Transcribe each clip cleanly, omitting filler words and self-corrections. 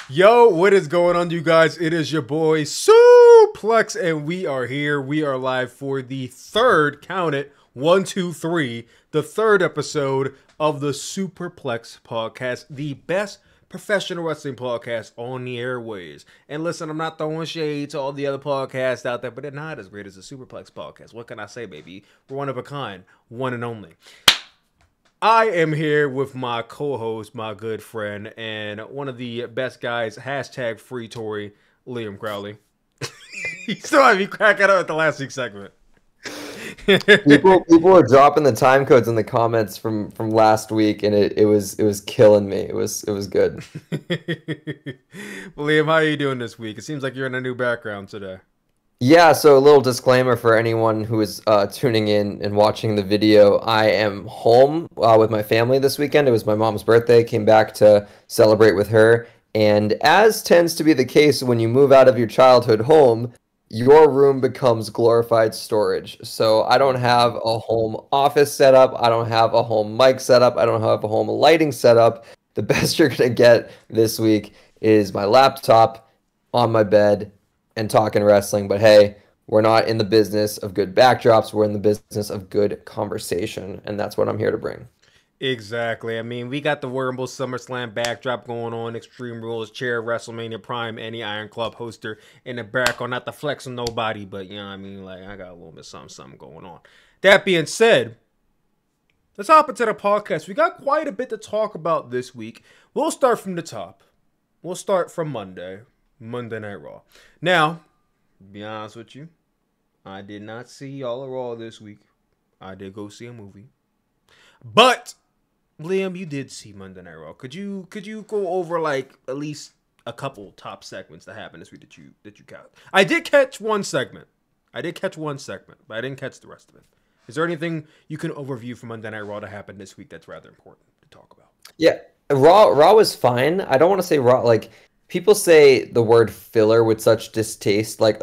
Yo, what is going on, you guys? It is your boy Sooplex, and we are here. We are live for the third, count it, 1, 2, 3, the third episode of the Sooperplex Podcast, the best professional wrestling podcast on the airways. And listen, I'm not throwing shade to all the other podcasts out there, but they're not as great as the Superplex Podcast. What can I say, baby? We're one of a kind, one and only. I am here with my co-host, my good friend, and one of the best guys, hashtag free Tory, Liam Crowley. You still have me cracking up at the last week's segment. People were dropping the time codes in the comments from last week, and it was killing me. It was good. Well, Liam, how are you doing this week? It seems like you're in a new background today. Yeah, so a little disclaimer for anyone who is tuning in and watching the video. I am home with my family this weekend. It was my mom's birthday. Came back to celebrate with her. And as tends to be the case when you move out of your childhood home, your room becomes glorified storage. So I don't have a home office setup. I don't have a home mic setup. I don't have a home lighting setup. The best you're going to get this week is my laptop on my bed and talking wrestling. But hey, we're not in the business of good backdrops. We're in the business of good conversation, and that's what I'm here to bring. Exactly. I mean, we got the Rumble SummerSlam backdrop going on, Extreme Rules, Chair, WrestleMania Prime, any Iron Club hoster in the background. Not to flex on nobody, but, you know what I mean? Like, I got a little bit something going on. That being said, let's hop into the podcast. We got quite a bit to talk about this week. We'll start from the top. We'll start from Monday Night Raw. Now, to be honest with you, I did not see all of Raw this week. I did go see a movie. But Liam, you did see Monday Night Raw. Could you go over like at least a couple top segments that happened this week that you caught? I did catch one segment, but I didn't catch the rest of it. Is there anything you can overview from Monday Night Raw that happened this week that's rather important to talk about? Yeah, Raw was fine. I don't want to say Raw, like, people say the word filler with such distaste, like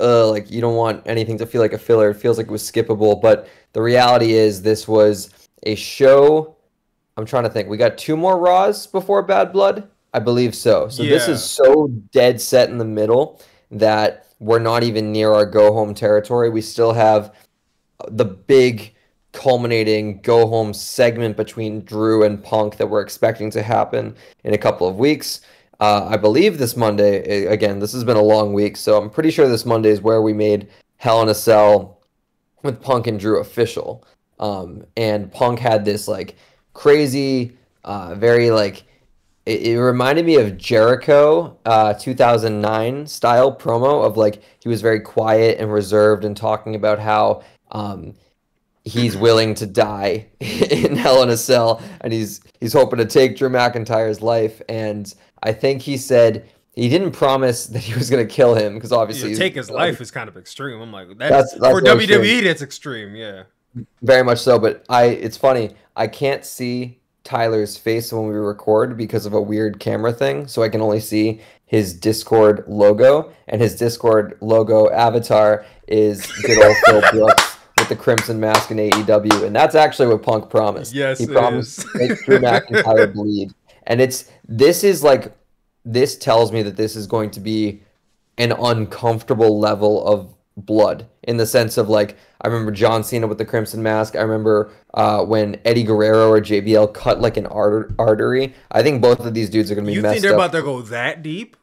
you don't want anything to feel like a filler. It feels like it was skippable, but the reality is this was a show. I'm trying to think. We got 2 more Raws before Bad Blood? I believe so. So This is so dead set in the middle that we're not even near our go-home territory. We still have the big culminating go-home segment between Drew and Punk that we're expecting to happen in a couple of weeks. I believe this Monday, again, this has been a long week, so I'm pretty sure this Monday is where we made Hell in a Cell with Punk and Drew official. And Punk had this like crazy, very like, it reminded me of Jericho 2009 style promo of like, he was very quiet and reserved and talking about how he's willing to die in Hell in a Cell, and he's hoping to take Drew McIntyre's life. And I think he said he didn't promise that he was going to kill him because obviously take his life is kind of extreme. I'm like, that's for WWE, that's extreme. Yeah, very much so. But it's funny. I can't see Tyler's face when we record because of a weird camera thing, so I can only see his Discord logo, and his Discord logo avatar is good old Phil Brooks with the crimson mask in AEW, and that's actually what Punk promised. Yes, he promised to make Drew McIntyre bleed. And this tells me that this is going to be an uncomfortable level of blood, in the sense of, like, I remember John Cena with the crimson mask. I remember when Eddie Guerrero or JBL cut like an artery. I think both of these dudes are going to be messed up. You think they're about to go that deep?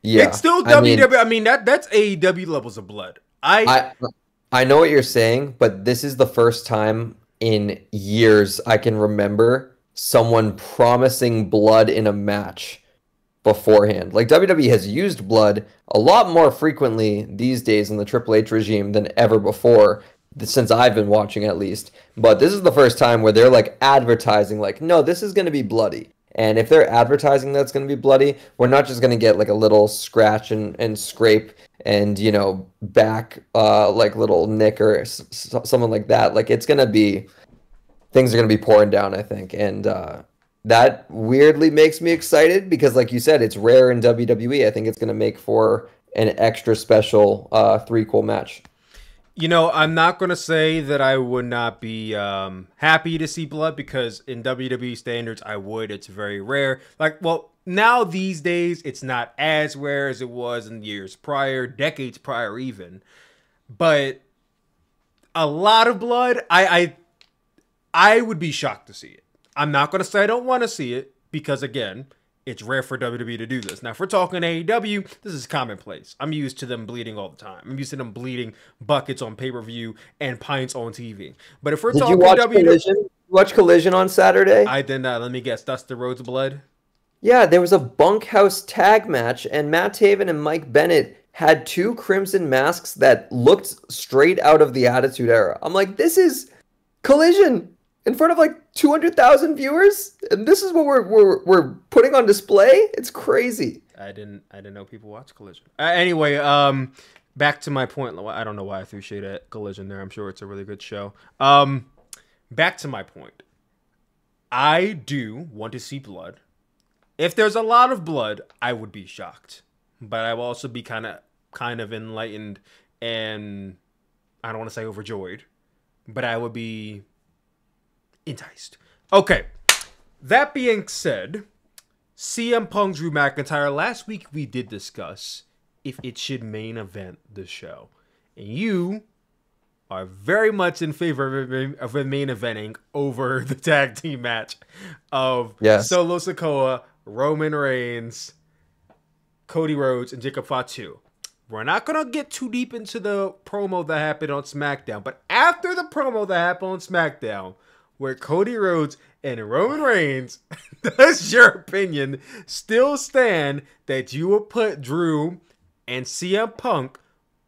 Yeah. It's still WWE. I mean that's AEW levels of blood. I know what you're saying, but this is the first time in years I can remember someone promising blood in a match beforehand. Like, WWE has used blood a lot more frequently these days in the Triple H regime than ever before, since I've been watching at least. But this is the first time where they're like advertising, like, no, this is going to be bloody. And if they're advertising that's going to be bloody, we're not just going to get like a little scratch and scrape and, you know, back like little nick or something like that. Like, it's going to be, things are going to be pouring down, I think. And that weirdly makes me excited because, like you said, it's rare in WWE. I think it's going to make for an extra special 3-cool match. You know, I'm not going to say that I would not be happy to see blood, because in WWE standards, I would. It's very rare. Like, well, now these days, it's not as rare as it was in years prior, decades prior even. But a lot of blood, I would be shocked to see it. I'm not going to say I don't want to see it because, again, it's rare for WWE to do this. Now, if we're talking AEW, this is commonplace. I'm used to them bleeding all the time. I'm used to them bleeding buckets on pay-per-view and pints on TV. But if we're Did talking you watch WWE... Collision? You watch Collision on Saturday? I did not. Let me guess. Dusty Rhodes blood? Yeah, there was a bunkhouse tag match, and Matt Taven and Mike Bennett had 2 crimson masks that looked straight out of the Attitude Era. I'm like, this is Collision in front of like 200,000 viewers, and this is what we're putting on display. It's crazy. I didn't know people watch Collision. Anyway, back to my point. I don't know why I threw shade at Collision there. I'm sure it's a really good show. Back to my point. I do want to see blood. If there's a lot of blood, I would be shocked. But I will also be kind of enlightened and I don't want to say overjoyed, but I would be enticed. Okay. That being said, CM Punk Drew McIntyre. Last week we did discuss if it should main event the show. And you are very much in favor of a main eventing over the tag team match of Solo Sikoa, Roman Reigns, Cody Rhodes, and Jacob Fatu. We're not going to get too deep into the promo that happened on SmackDown, but after the promo that happened on SmackDown, where Cody Rhodes and Roman Reigns, does your opinion still stand that you will put Drew and CM Punk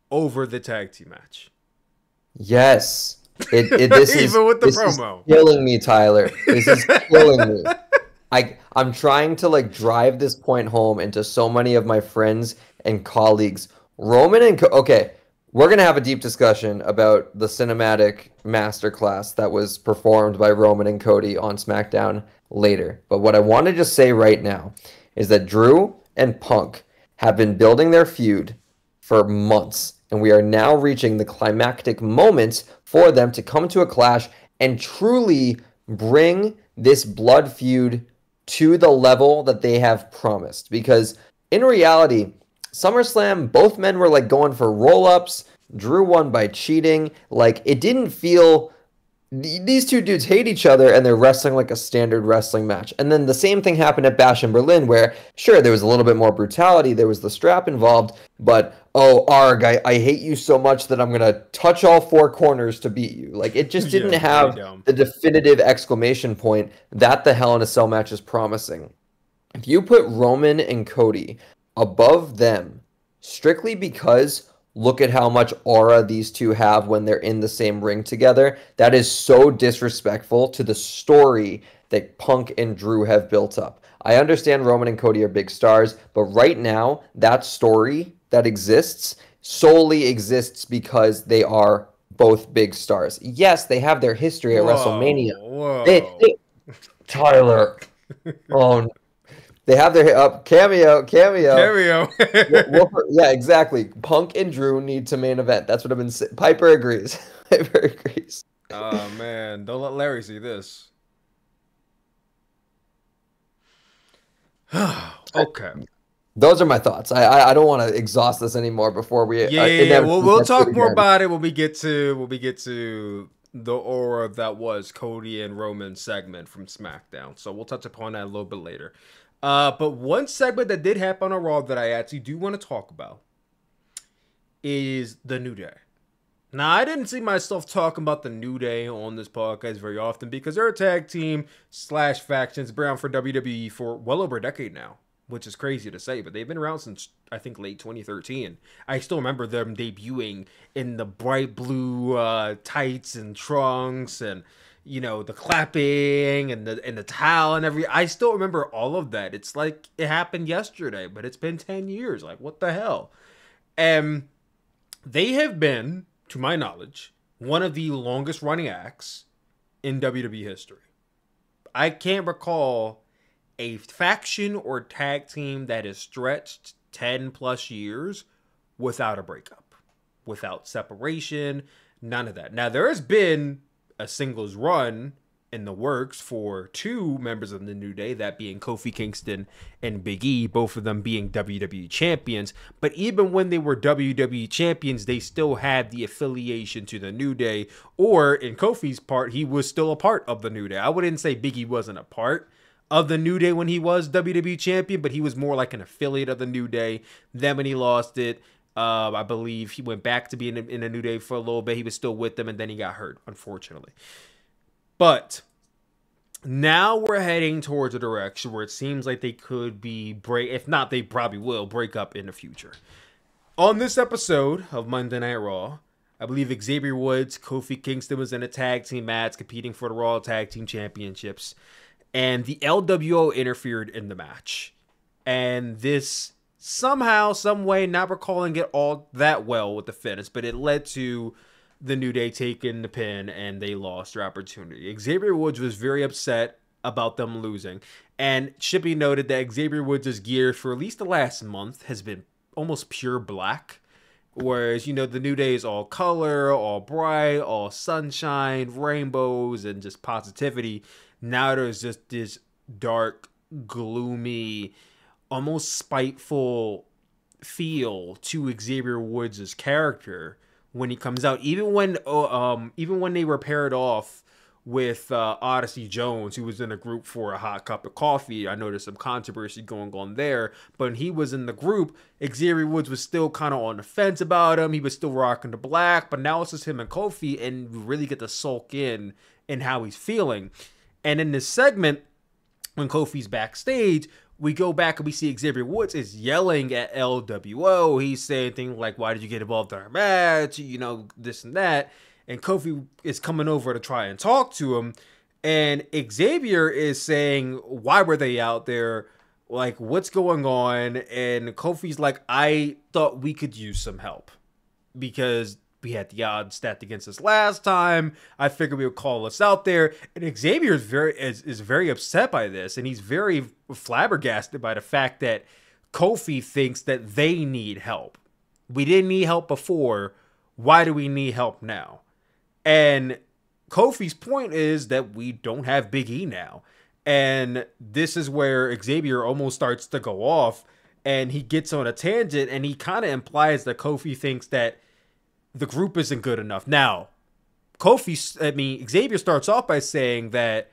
over the tag team match? Yes. This Even with the promo. Is killing me, Tyler. This is killing me. I'm trying to like drive this point home into so many of my friends and colleagues. Roman and okay, we're gonna have a deep discussion about the cinematic masterclass that was performed by Roman and Cody on SmackDown later. But what I want to just say right now is that Drew and Punk have been building their feud for months, and we are now reaching the climactic moments for them to come to a clash and truly bring this blood feud to the level that they have promised. Because in reality, SummerSlam, both men were like going for roll-ups. Drew won by cheating. Like, it didn't feel... These two dudes hate each other and they're wrestling like a standard wrestling match. And then the same thing happened at Bash in Berlin where, sure, there was a little bit more brutality. There was the strap involved. But, oh, Arg, I hate you so much that I'm going to touch all 4 corners to beat you. Like, it just didn't have the definitive exclamation point that the Hell in a Cell match is promising. If you put Roman and Cody above them, strictly because... look at how much aura these two have when they're in the same ring together. That is so disrespectful to the story that Punk and Drew have built up. I understand Roman and Cody are big stars, but right now, that story that exists solely exists because they are both big stars. Yes, they have their history at WrestleMania. Tyler. Oh, they have their cameo. Yeah, exactly. Punk and Drew need to main event. That's what I've been saying. Piper agrees. Piper agrees. Oh, man. Don't let Larry see this. Okay. Those are my thoughts. I don't want to exhaust this anymore before we... We'll talk more about it when we get to the aura that was Cody and Roman's segment from SmackDown. So we'll touch upon that a little bit later. But one segment that did happen on Raw that I actually do want to talk about is the New Day. Now, I didn't see myself talking about the New Day on this podcast very often because they're a tag team / factions been around for WWE for well over a decade now, which is crazy to say, but they've been around since, I think, late 2013. I still remember them debuting in the bright blue tights and trunks and... you know, the clapping and the towel and I still remember all of that. It's like it happened yesterday, but it's been 10 years. Like, what the hell? And they have been, to my knowledge, one of the longest running acts in WWE history. I can't recall a faction or tag team that has stretched 10 plus years without a breakup, without separation, none of that. Now, there has been a singles run in the works for 2 members of the New Day, that being Kofi Kingston and Big E, both of them being WWE champions. But even when they were WWE champions, they still had the affiliation to the New Day, or in Kofi's part, he was still a part of the New Day. I wouldn't say Big E wasn't a part of the New Day when he was WWE champion, but he was more like an affiliate of the New Day. Then when he lost it, I believe he went back to being in a New Day for a little bit. He was still with them, and then he got hurt, unfortunately. But now we're heading towards a direction where it seems like they could be if not, they probably will break up in the future. On this episode of Monday Night Raw, I believe Xavier Woods, Kofi Kingston was in a tag team match competing for the Raw Tag Team Championships, and the LWO interfered in the match. And this somehow, some way, not recalling it all that well with the finish, but it led to the New Day taking the pin, and they lost their opportunity. Xavier Woods was very upset about them losing, and it should be noted that Xavier Woods' gear for at least the last month has been almost pure black, whereas, you know, the New Day is all color, all bright, all sunshine, rainbows, and just positivity. Now there's just this dark, gloomy, almost spiteful feel to Xavier Woods' character when he comes out. Even when they were paired off with Odyssey Jones, who was in a group for A Hot Cup of Coffee, I know there's some controversy going on there, but when he was in the group, Xavier Woods was still kind of on the fence about him. He was still rocking the black, but now it's just him and Kofi, and we really get to sulk in how he's feeling. And in this segment, when Kofi's backstage, we go back and we see Xavier Woods is yelling at LWO. He's saying things like, why did you get involved in our match? You know, this and that. And Kofi is coming over to try and talk to him. And Xavier is saying, why were they out there? Like, what's going on? And Kofi's like, I thought we could use some help because we had the odds stacked against us last time. I figured we would call us out there. And Xavier is very upset by this. And he's very flabbergasted by the fact that Kofi thinks that they need help. We didn't need help before. Why do we need help now? And Kofi's point is that we don't have Big E now. And this is where Xavier almost starts to go off. And he gets on a tangent. And he kind of implies that Kofi thinks that the group isn't good enough. Now, Xavier starts off by saying that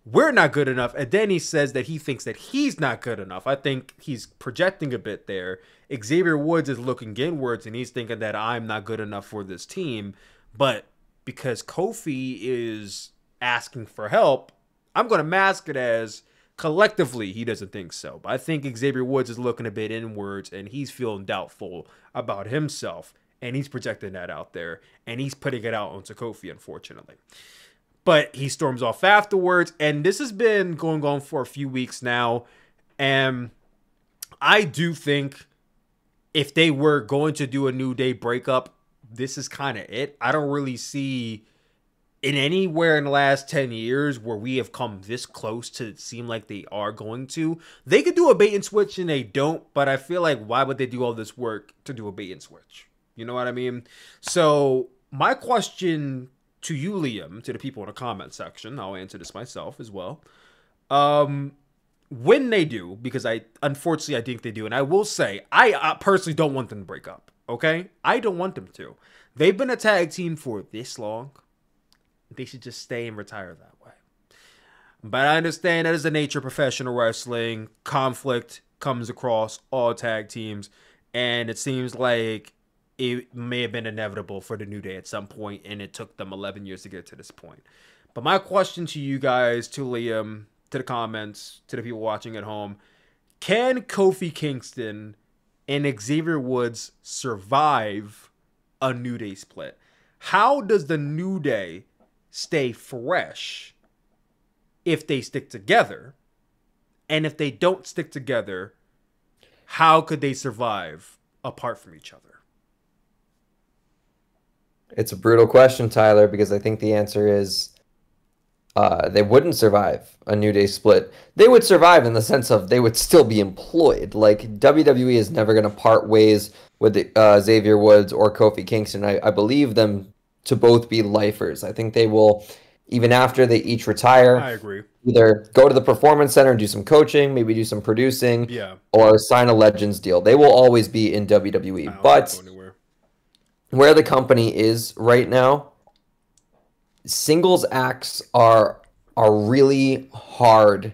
we're not good enough, and then he says that he thinks that he's not good enough. I think he's projecting a bit there. Xavier Woods is looking inwards, and he's thinking that I'm not good enough for this team, but because Kofi is asking for help, I'm going to mask it as collectively he doesn't think so. But I think Xavier Woods is looking a bit inwards, and he's feeling doubtful about himself. And he's projecting that out there. And he's putting it out onto Kofi, unfortunately. But he storms off afterwards. And this has been going on for a few weeks now. And I do think if they were going to do a New Day breakup, this is kind of it. I don't really see in anywhere in the last 10 years where we have come this close to seem like they are going to. They could do a bait and switch and they don't. But I feel like why would they do all this work to do a bait and switch? You know what I mean? So my question to you, Liam, to the people in the comment section, I'll answer this myself as well. When they do, because unfortunately I think they do, and I will say, I personally don't want them to break up, okay? I don't want them to. They've been a tag team for this long. They should just stay and retire that way. But I understand that is the nature of professional wrestling. Conflict comes across all tag teams, and it seems like it may have been inevitable for the New Day at some point, and it took them 11 years to get to this point. But my question to you guys, to Liam, to the comments, to the people watching at home, can Kofi Kingston and Xavier Woods survive a New Day split? How does the New Day stay fresh if they stick together? And if they don't stick together, how could they survive apart from each other? It's a brutal question, Tyler, because I think the answer is they wouldn't survive a New Day split. They would survive in the sense of they would still be employed. Like, WWE is never going to part ways with Xavier Woods or Kofi Kingston. I believe them to both be lifers. I think they will even after they each retire. I agree. Either go to the Performance Center and do some coaching, maybe do some producing, or sign a Legends deal. They will always be in WWE. But where the company is right now, singles acts are really hard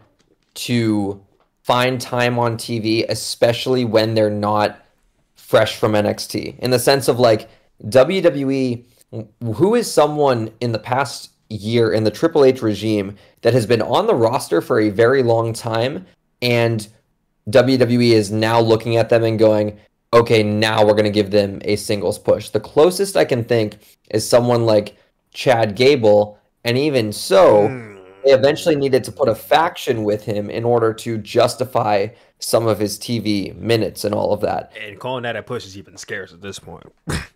to find time on TV, especially when they're not fresh from NXT. In the sense of like WWE, who is someone in the past year in the Triple H regime that has been on the roster for a very long time, and WWE is now looking at them and going, okay, now we're going to give them a singles push. The closest I can think is someone like Chad Gable, and even so, they eventually needed to put a faction with him in order to justify some of his TV minutes and all of that. And calling that a push is even scarce at this point.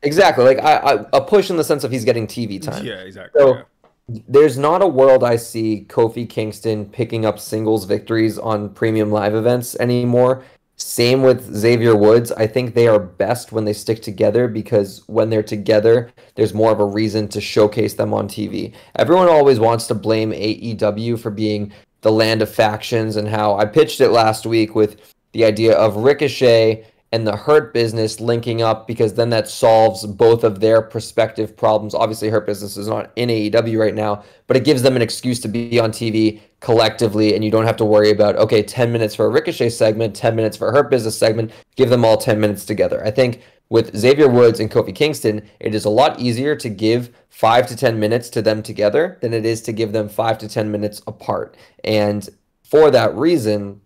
Exactly. Like a push in the sense of he's getting TV time. Yeah, exactly. So there's not a world I see Kofi Kingston picking up singles victories on premium live events anymore. Same with Xavier Woods. I think they are best when they stick together, because when they're together, there's more of a reason to showcase them on TV. Everyone always wants to blame AEW for being the land of factions, and how I pitched it last week with the idea of Ricochet and the Hurt Business linking up, because then that solves both of their prospective problems. Obviously, Hurt Business is not in AEW right now, but it gives them an excuse to be on TV collectively, and you don't have to worry about, okay, 10 minutes for a Ricochet segment, 10 minutes for a Hurt Business segment, give them all 10 minutes together. I think with Xavier Woods and Kofi Kingston, it is a lot easier to give 5 to 10 minutes to them together than it is to give them 5 to 10 minutes apart. And for that reason,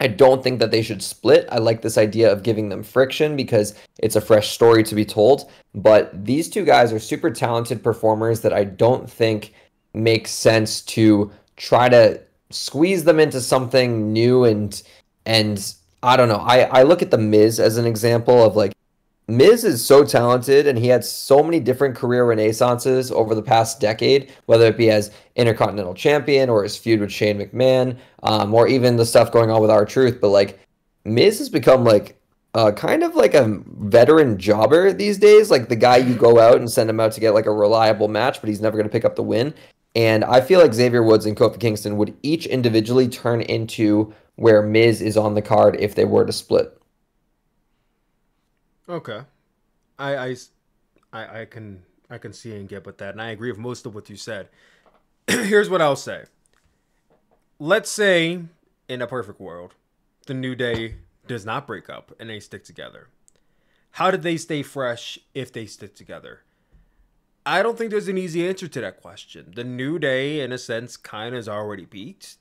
I don't think that they should split. I like this idea of giving them friction because it's a fresh story to be told. But these two guys are super talented performers that I don't think makes sense to try to squeeze them into something new. And I don't know. I look at The Miz as an example of, like, Miz is so talented, and he had so many different career renaissances over the past decade, whether it be as Intercontinental Champion or his feud with Shane McMahon, or even the stuff going on with R-Truth. But, like, Miz has become, like, kind of like a veteran jobber these days, like the guy you go out and send him out to get, like, a reliable match, but he's never going to pick up the win. And I feel like Xavier Woods and Kofi Kingston would each individually turn into where Miz is on the card if they were to split. Okay, I can see and get with that, and I agree with most of what you said. Here's what I'll say. Let's say, in a perfect world, the New Day does not break up and they stick together. How did they stay fresh if they stick together? I don't think there's an easy answer to that question. The New Day, in a sense, kind of is already peaked.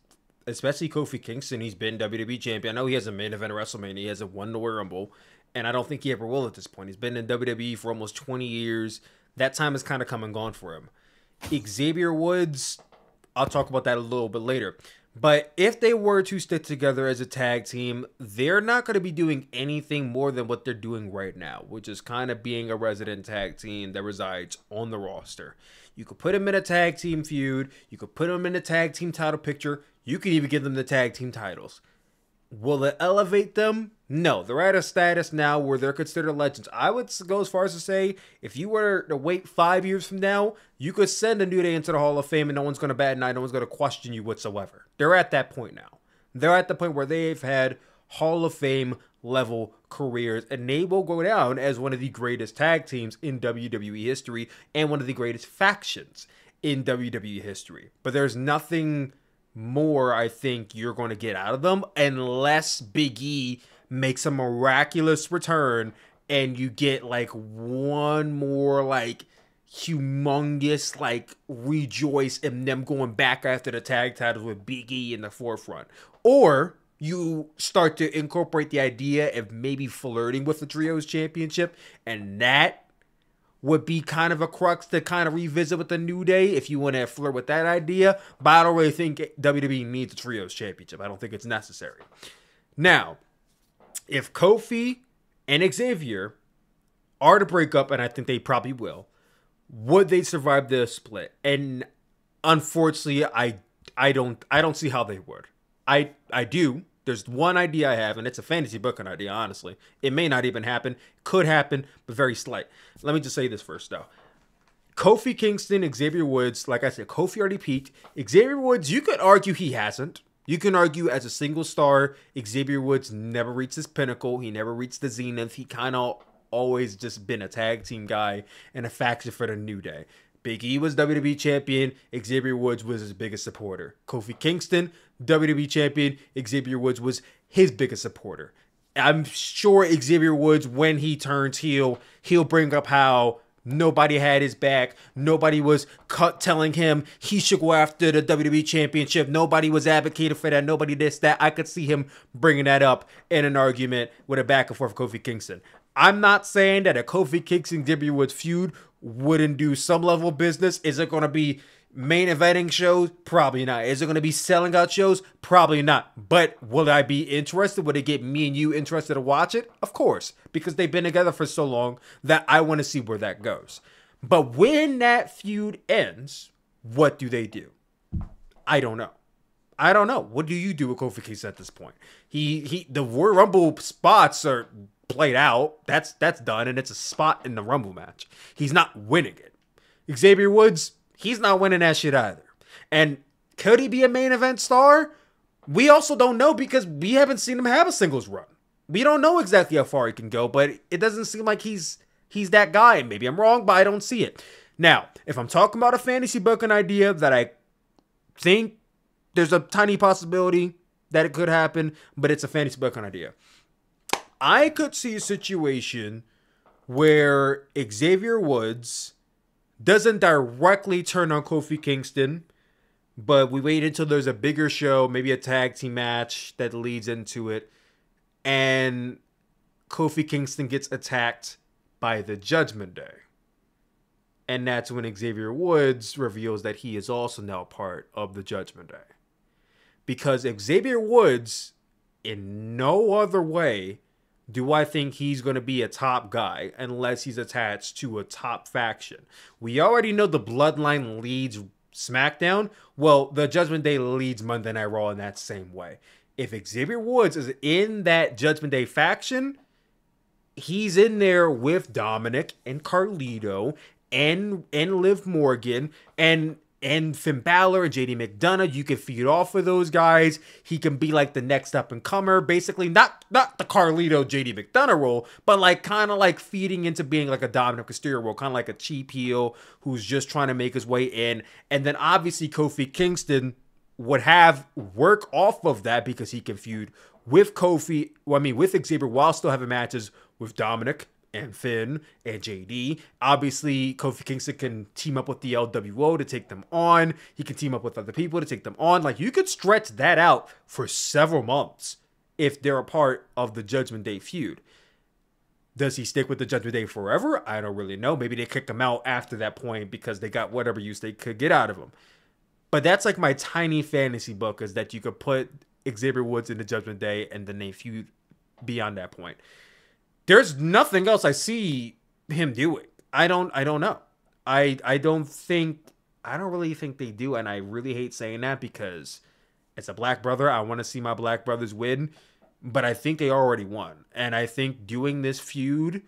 Especially Kofi Kingston. He's been WWE champion. I know he hasn't main event at WrestleMania. He hasn't won the Royal Rumble. And I don't think he ever will at this point. He's been in WWE for almost 20 years. That time has kind of come and gone for him. Xavier Woods, I'll talk about that a little bit later. But if they were to stick together as a tag team, they're not going to be doing anything more than what they're doing right now, which is kind of being a resident tag team that resides on the roster. You could put them in a tag team feud. You could put them in a tag team title picture. You could even give them the tag team titles. Will it elevate them? No. They're at a status now where they're considered legends. I would go as far as to say, if you were to wait 5 years from now, you could send a New Day into the Hall of Fame and no one's going to bat an eye, no one's going to question you whatsoever. They're at that point now. They're at the point where they've had Hall of Fame level careers, and they will go down as one of the greatest tag teams in WWE history and one of the greatest factions in WWE history. But there's nothing more I think you're going to get out of them unless Big E makes a miraculous return and you get like one more like humongous like rejoice in them going back after the tag titles with Big E in the forefront. Or you start to incorporate the idea of maybe flirting with the Trios Championship, and that would be kind of a crux to kind of revisit with the New Day if you want to flirt with that idea. But I don't really think WWE needs a Trios Championship. I don't think it's necessary. Now, if Kofi and Xavier are to break up, and I think they probably will, would they survive the split? And unfortunately, I don't see how they would. I do. There's one idea I have, and it's a fantasy booking idea, honestly. It may not even happen. Could happen, but very slight. Let me just say this first, though. Kofi Kingston, Xavier Woods, like I said, Kofi already peaked. Xavier Woods, you could argue he hasn't. You can argue as a single star, Xavier Woods never reached his pinnacle. He never reached the zenith. He kind of always just been a tag team guy and a faction for the New Day. Big E was WWE champion. Xavier Woods was his biggest supporter. Kofi Kingston, WWE champion. Xavier Woods was his biggest supporter. I'm sure Xavier Woods, when he turns heel, he'll bring up how nobody had his back. Nobody was telling him he should go after the WWE Championship. Nobody was advocating for that. Nobody this, that. I could see him bringing that up in an argument with a back and forth Kofi Kingston. I'm not saying that a Kofi Kingston Xavier Woods feud wouldn't do some level of business. Is it going to be main eventing shows? Probably not. Is it going to be selling out shows? Probably not. But will I be interested? Would it get me and you interested to watch it? Of course, because they've been together for so long that I want to see where that goes. But when that feud ends, what do they do? I don't know. What do you do with Kofi Kingston at this point? The Royal Rumble spots are played out. That's done, and it's a spot in the Rumble match. He's not winning it. Xavier Woods, he's not winning that shit either. And could he be a main event star? We also don't know because we haven't seen him have a singles run. We don't know exactly how far he can go, but it doesn't seem like he's that guy. Maybe I'm wrong, but I don't see it. Now, if I'm talking about a fantasy booking idea that I think there's a tiny possibility that it could happen, but it's a fantasy booking idea. I could see a situation where Xavier Woods doesn't directly turn on Kofi Kingston, but we wait until there's a bigger show, maybe a tag team match that leads into it, and Kofi Kingston gets attacked by the Judgment Day. And that's when Xavier Woods reveals that he is also now part of the Judgment Day. Because Xavier Woods, in no other way do I think he's going to be a top guy unless he's attached to a top faction. We already know the Bloodline leads SmackDown. Well, the Judgment Day leads Monday Night Raw in that same way. If Xavier Woods is in that Judgment Day faction, he's in there with Dominic and Carlito and Liv Morgan and Finn Balor and JD McDonough. You can feed off of those guys. He can be like the next up and comer, basically not the Carlito JD McDonough role, but like kind of like feeding into being like a Dominic Mysterio role, kind of like a cheap heel who's just trying to make his way in. And then obviously Kofi Kingston would have work off of that because he can feud with with Xavier while still having matches with Dominic and Finn and JD. Obviously, Kofi Kingston can team up with the LWO to take them on. He can team up with other people to take them on. Like, you could stretch that out for several months if they're a part of the Judgment Day feud. Does he stick with the Judgment Day forever? I don't really know. Maybe they kick him out after that point because they got whatever use they could get out of him. But that's like my tiny fantasy book, is that you could put Xavier Woods in the Judgment Day and then they feud beyond that point. There's nothing else I see him doing. I don't know. I don't really think they do, and I really hate saying that because it's a black brother. I want to see my black brothers win, but I think they already won. And I think doing this feud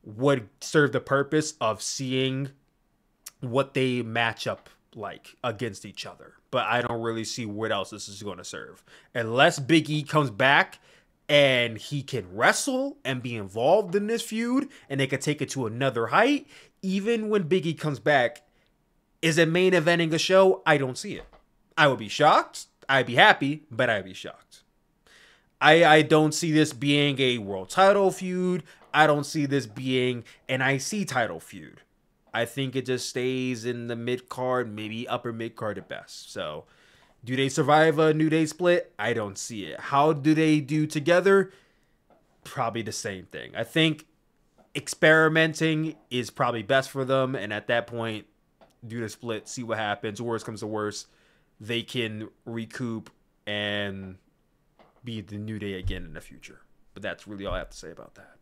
would serve the purpose of seeing what they match up like against each other. But I don't really see what else this is going to serve. Unless Big E comes back and he can wrestle and be involved in this feud, and they could take it to another height. Even when Big E comes back, is it main eventing a show? I don't see it. I would be shocked. I'd be happy, but I'd be shocked. I don't see this being a world title feud. I don't see this being an IC title feud. I think it just stays in the mid-card, maybe upper mid-card at best. So, do they survive a New Day split? I don't see it. How do they do together? Probably the same thing. I think experimenting is probably best for them. And at that point, do the split, see what happens. Worst comes to worst, they can recoup and be the New Day again in the future. But that's really all I have to say about that.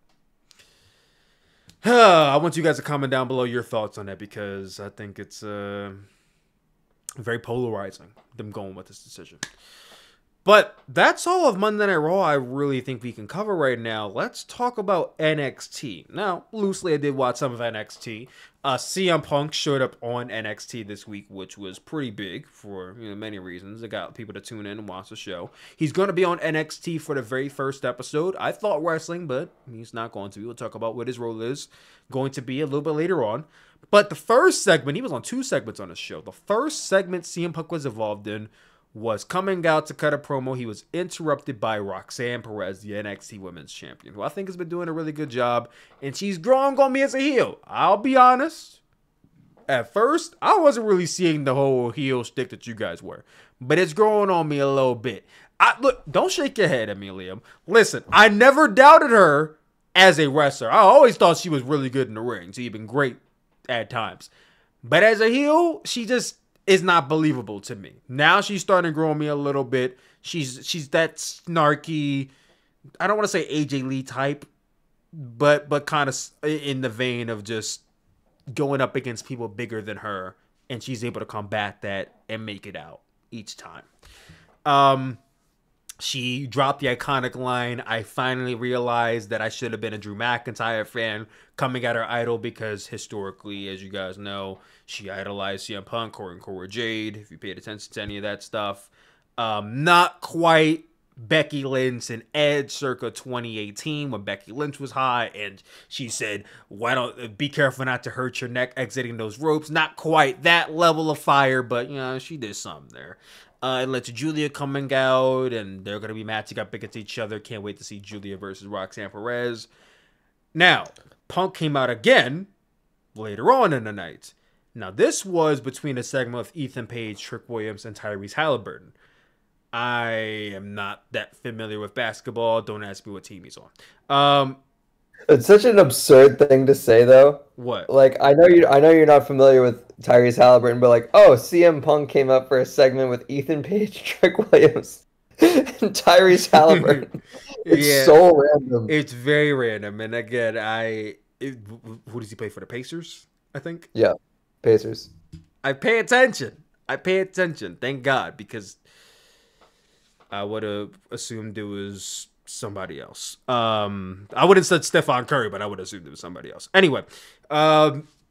I want you guys to comment down below your thoughts on that, because I think it's very polarizing, them going with this decision. But that's all of Monday Night Raw I really think we can cover right now. Let's talk about NXT. Now, loosely, I did watch some of NXT. CM Punk showed up on NXT this week, which was pretty big for many reasons. It got people to tune in and watch the show. He's going to be on NXT for the very first episode. I thought wrestling, but he's not going to be. We'll talk about what his role is going to be a little bit later on. But the first segment, he was on 2 segments on the show. The first segment CM Punk was involved in was coming out to cut a promo. He was interrupted by Roxanne Perez, the NXT Women's Champion, who I think has been doing a really good job, and she's growing on me as a heel. I'll be honest. At first, I wasn't really seeing the whole heel stick that you guys were, but it's growing on me a little bit. Look, don't shake your head at me, Liam. Listen, I never doubted her as a wrestler. I always thought she was really good in the ring. She's been great at times. But as a heel, she just is not believable to me. Now she's starting to grow on me a little bit. She's that snarky, I don't want to say AJ Lee type, but kind of in the vein of just going up against people bigger than her, and she's able to combat that and make it out each time. She dropped the iconic line, "I finally realized that I should have been a Drew McIntyre fan," coming at her idol, because historically, as you guys know, she idolized CM Punk or Cora Jade, if you paid attention to any of that stuff. Not quite Becky Lynch and Edge circa 2018 when Becky Lynch was hot and she said, "Why don't be careful not to hurt your neck exiting those ropes." Not quite that level of fire, but she did something there. It led to Julia coming out, and they're going to be matching up against each other. Can't wait to see Julia versus Roxanne Perez. Now, Punk came out again later on in the night. Now, this was between a segment with Ethan Page, Trick Williams, and Tyrese Halliburton. I am not that familiar with basketball. Don't ask me what team he's on. It's such an absurd thing to say, though. What? Like, I know you're not familiar with Tyrese Halliburton, but like, oh, CM Punk came up for a segment with Ethan Page, Trick Williams, and Tyrese Halliburton. It's so random. It's very random. And again, who does he play for? The Pacers, I think? Yeah, Pacers. I pay attention. Thank God, because I would have assumed it was somebody else. I wouldn't have said Stephon Curry, but I would have assumed it was somebody else. Anyway,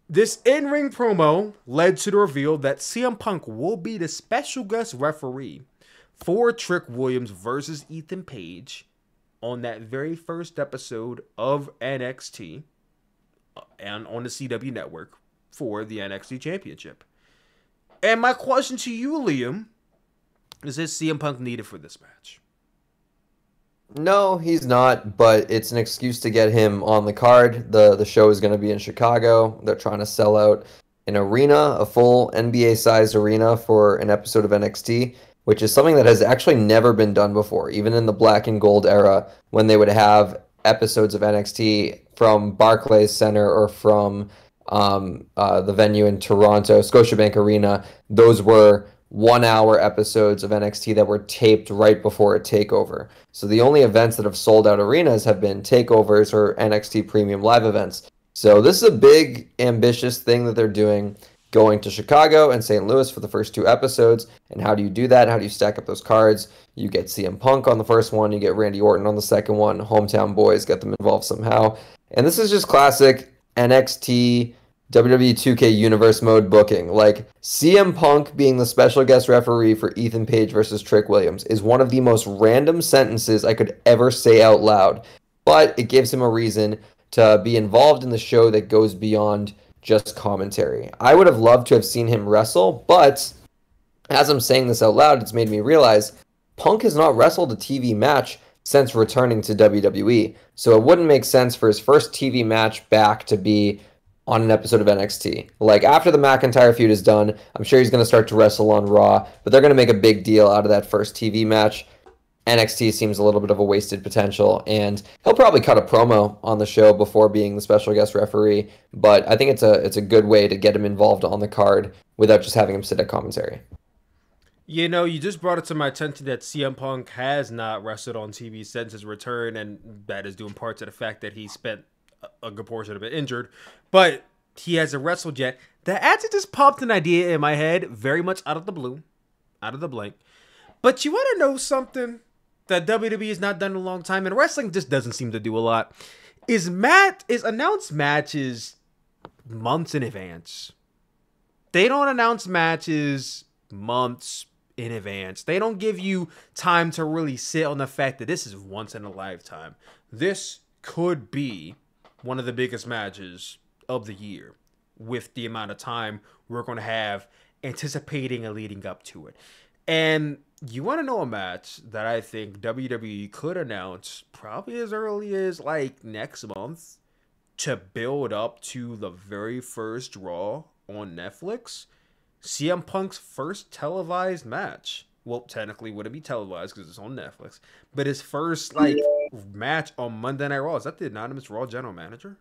this in-ring promo led to the reveal that CM Punk will be the special guest referee for Trick Williams versus Ethan Page on that very first episode of NXT and on the CW network for the NXT Championship. And my question to you, Liam, is CM Punk needed for this match? No, he's not, but it's an excuse to get him on the card. The show is going to be in Chicago. They're trying to sell out an arena, a full NBA-sized arena for an episode of NXT, which is something that has actually never been done before, even in the black and gold era, when they would have episodes of NXT from Barclays Center or from the venue in Toronto, Scotiabank Arena. Those were 1-hour episodes of NXT that were taped right before a takeover. So the only events that have sold out arenas have been takeovers or NXT premium live events. So this is a big, ambitious thing that they're doing, going to Chicago and St. Louis for the first 2 episodes. And how do you do that? How do you stack up those cards? You get CM Punk on the first one, you get Randy Orton on the second one, hometown boys, get them involved somehow. And this is just classic NXT WWE 2K Universe mode booking. Like, CM Punk being the special guest referee for Ethan Page versus Trick Williams is one of the most random sentences I could ever say out loud, but it gives him a reason to be involved in the show that goes beyond just commentary. I would have loved to have seen him wrestle, but as I'm saying this out loud, it's made me realize Punk has not wrestled a TV match since returning to WWE, so it wouldn't make sense for his first TV match back to be on an episode of NXT. Like, after the McIntyre feud is done, I'm sure he's going to start to wrestle on Raw, but they're going to make a big deal out of that first TV match. NXT seems a little bit of a wasted potential, and he'll probably cut a promo on the show before being the special guest referee, but I think it's a good way to get him involved on the card without just having him sit at commentary. You know, you just brought it to my attention that CM Punk has not wrestled on TV since his return, and that is due in part to the fact that he spent a good portion of it injured, but he hasn't wrestled yet. That actually just popped an idea in my head, very much out of the blue, out of the blank. But you want to know something that WWE has not done in a long time, and wrestling just doesn't seem to do a lot, is announce matches months in advance. They don't announce matches months in advance. They don't give you time to really sit on the fact that this is once in a lifetime. This could be one of the biggest matches of the year with the amount of time we're going to have anticipating and leading up to it. And you want to know a match that I think WWE could announce probably as early as like next month to build up to the very first Raw on Netflix? CM Punk's first televised match. Well, technically wouldn't be televised because it's on Netflix, but his first like match on Monday Night Raw. Is that the anonymous Raw general manager?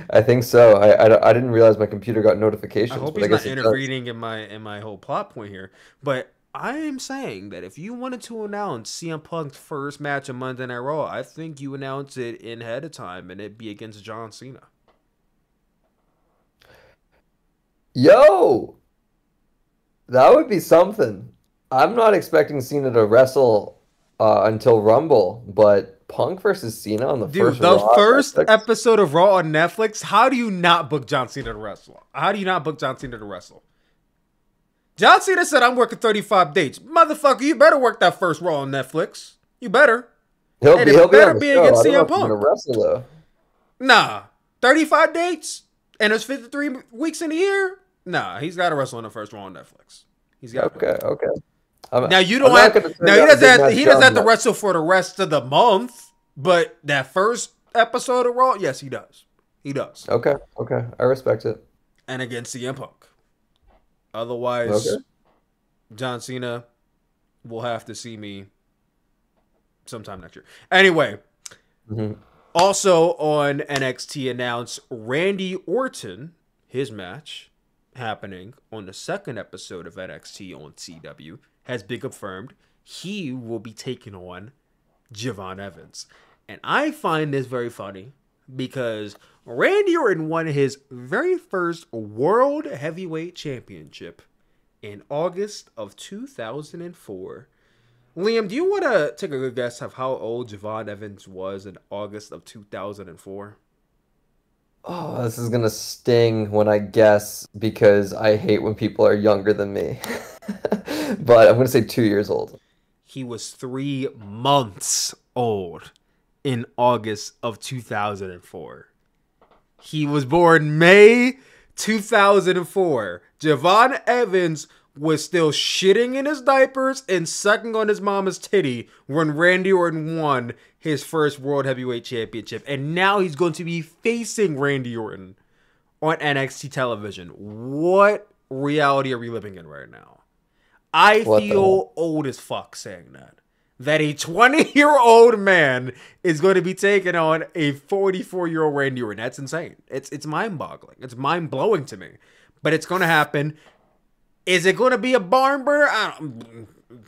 I think so. I didn't realize my computer got notifications. I hope he's not intervening in my whole plot point here. But I am saying that if you wanted to announce CM Punk's first match on Monday Night Raw, I think you announce it in ahead of time and it'd be against John Cena. Yo! That would be something. I'm not expecting Cena to wrestle until Rumble, but Punk versus Cena on the first Raw. The first episode of Raw on Netflix, how do you not book John Cena to wrestle? How do you not book John Cena to wrestle? John Cena said, I'm working 35 dates. Motherfucker, you better work that first Raw on Netflix. You better. He'll be against CM Punk. Wrestle, though. Nah. 35 dates? And there's 53 weeks in a year? Nah, he's got to wrestle on the first Raw on Netflix. He's got okay. Now you don't have. Now he doesn't have to wrestle for the rest of the month, but that first episode of Raw, yes, he does. He does. Okay, I respect it. And against CM Punk. Otherwise, John Cena will have to see me sometime next year. Anyway, also on NXT announced Randy Orton, his match happening on the second episode of NXT on CW has been confirmed. He will be taking on Javon Evans. And I find this very funny because Randy Orton won his very first World Heavyweight Championship in August of 2004. Liam, do you want to take a good guess of how old Javon Evans was in August of 2004? Oh, this is going to sting when I guess because I hate when people are younger than me. But I'm going to say 2 years old. He was 3 months old in August of 2004. He was born May 2004. Javon Evans was still shitting in his diapers and sucking on his mama's titty when Randy Orton won his first World Heavyweight Championship. And now he's going to be facing Randy Orton on NXT television. What reality are we living in right now? I feel old as fuck saying that. That a 20-year-old man is going to be taking on a 44-year-old Randy Orton. That's insane. It's mind-boggling. It's mind-blowing to me. But it's going to happen. Is it going to be a barn burner?